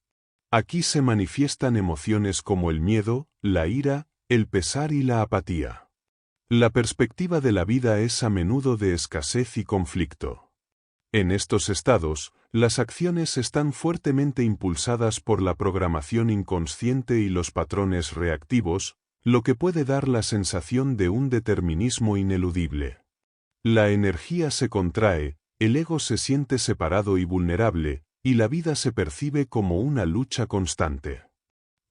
Aquí se manifiestan emociones como el miedo, la ira, el pesar y la apatía. La perspectiva de la vida es a menudo de escasez y conflicto. En estos estados, las acciones están fuertemente impulsadas por la programación inconsciente y los patrones reactivos, lo que puede dar la sensación de un determinismo ineludible. La energía se contrae, el ego se siente separado y vulnerable, y la vida se percibe como una lucha constante.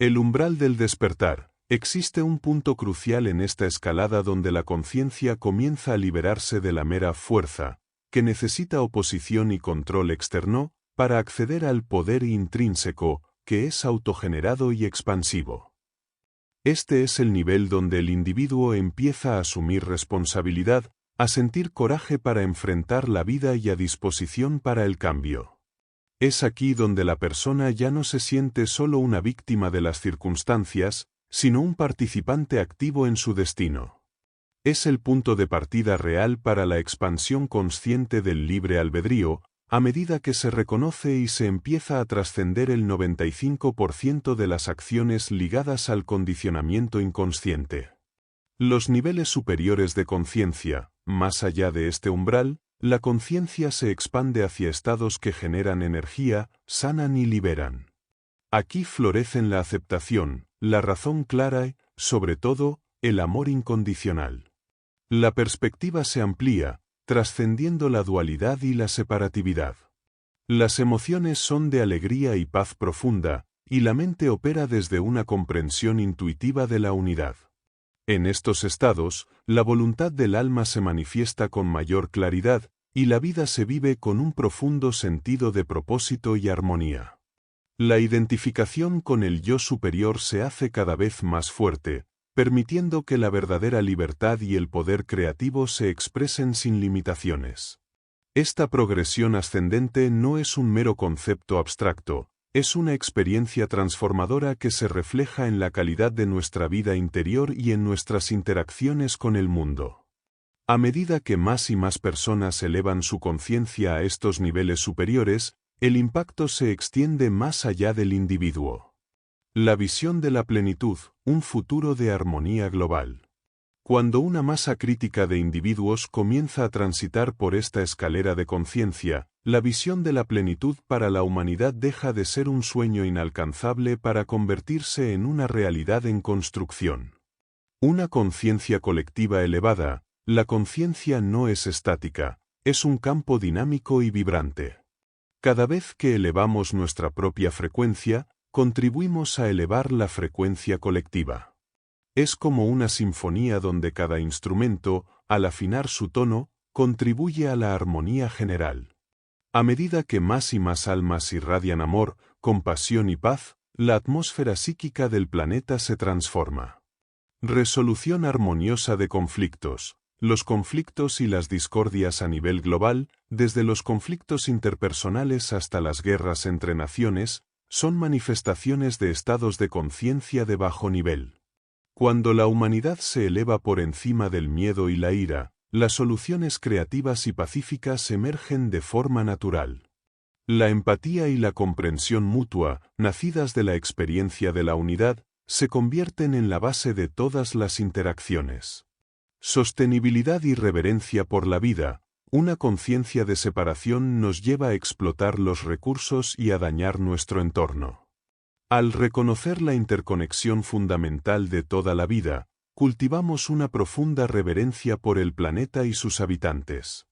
El umbral del despertar. Existe un punto crucial en esta escalada donde la conciencia comienza a liberarse de la mera fuerza, que necesita oposición y control externo, para acceder al poder intrínseco, que es autogenerado y expansivo. Este es el nivel donde el individuo empieza a asumir responsabilidad, a sentir coraje para enfrentar la vida y a disposición para el cambio. Es aquí donde la persona ya no se siente solo una víctima de las circunstancias, sino un participante activo en su destino. Es el punto de partida real para la expansión consciente del libre albedrío, a medida que se reconoce y se empieza a trascender el 95% de las acciones ligadas al condicionamiento inconsciente. Los niveles superiores de conciencia, más allá de este umbral, la conciencia se expande hacia estados que generan energía, sanan y liberan. Aquí florecen la aceptación, la razón clara y, sobre todo, el amor incondicional. La perspectiva se amplía, trascendiendo la dualidad y la separatividad. Las emociones son de alegría y paz profunda, y la mente opera desde una comprensión intuitiva de la unidad. En estos estados, la voluntad del alma se manifiesta con mayor claridad, y la vida se vive con un profundo sentido de propósito y armonía. La identificación con el yo superior se hace cada vez más fuerte, permitiendo que la verdadera libertad y el poder creativo se expresen sin limitaciones. Esta progresión ascendente no es un mero concepto abstracto, es una experiencia transformadora que se refleja en la calidad de nuestra vida interior y en nuestras interacciones con el mundo. A medida que más y más personas elevan su conciencia a estos niveles superiores, el impacto se extiende más allá del individuo. La visión de la plenitud, un futuro de armonía global. Cuando una masa crítica de individuos comienza a transitar por esta escalera de conciencia, la visión de la plenitud para la humanidad deja de ser un sueño inalcanzable para convertirse en una realidad en construcción. Una conciencia colectiva elevada, la conciencia no es estática, es un campo dinámico y vibrante. Cada vez que elevamos nuestra propia frecuencia, contribuimos a elevar la frecuencia colectiva. Es como una sinfonía donde cada instrumento, al afinar su tono, contribuye a la armonía general. A medida que más y más almas irradian amor, compasión y paz, la atmósfera psíquica del planeta se transforma. Resolución armoniosa de conflictos. Los conflictos y las discordias a nivel global, desde los conflictos interpersonales hasta las guerras entre naciones, son manifestaciones de estados de conciencia de bajo nivel. Cuando la humanidad se eleva por encima del miedo y la ira, las soluciones creativas y pacíficas emergen de forma natural. La empatía y la comprensión mutua, nacidas de la experiencia de la unidad, se convierten en la base de todas las interacciones. Sostenibilidad y reverencia por la vida. Una conciencia de separación nos lleva a explotar los recursos y a dañar nuestro entorno. Al reconocer la interconexión fundamental de toda la vida, cultivamos una profunda reverencia por el planeta y sus habitantes.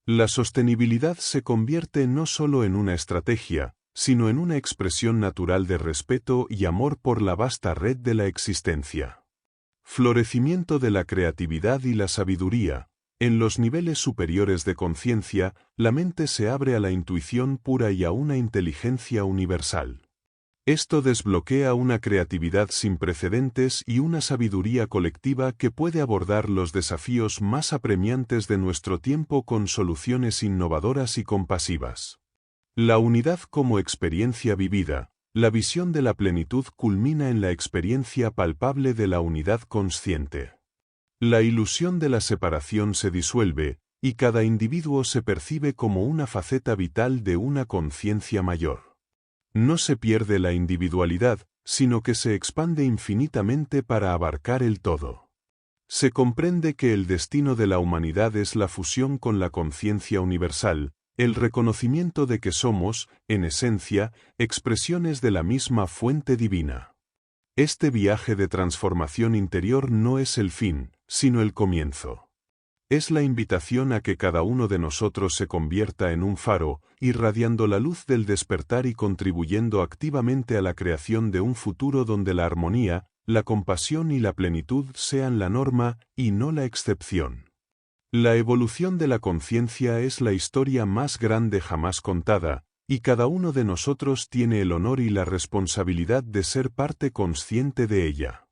La sostenibilidad se convierte no solo en una estrategia, sino en una expresión natural de respeto y amor por la vasta red de la existencia. Florecimiento de la creatividad y la sabiduría. En los niveles superiores de conciencia, la mente se abre a la intuición pura y a una inteligencia universal. Esto desbloquea una creatividad sin precedentes y una sabiduría colectiva que puede abordar los desafíos más apremiantes de nuestro tiempo con soluciones innovadoras y compasivas. La unidad como experiencia vivida. La visión de la plenitud culmina en la experiencia palpable de la unidad consciente. La ilusión de la separación se disuelve, y cada individuo se percibe como una faceta vital de una conciencia mayor. No se pierde la individualidad, sino que se expande infinitamente para abarcar el todo. Se comprende que el destino de la humanidad es la fusión con la conciencia universal, el reconocimiento de que somos, en esencia, expresiones de la misma fuente divina. Este viaje de transformación interior no es el fin, sino el comienzo. Es la invitación a que cada uno de nosotros se convierta en un faro, irradiando la luz del despertar y contribuyendo activamente a la creación de un futuro donde la armonía, la compasión y la plenitud sean la norma y no la excepción. La evolución de la conciencia es la historia más grande jamás contada, y cada uno de nosotros tiene el honor y la responsabilidad de ser parte consciente de ella.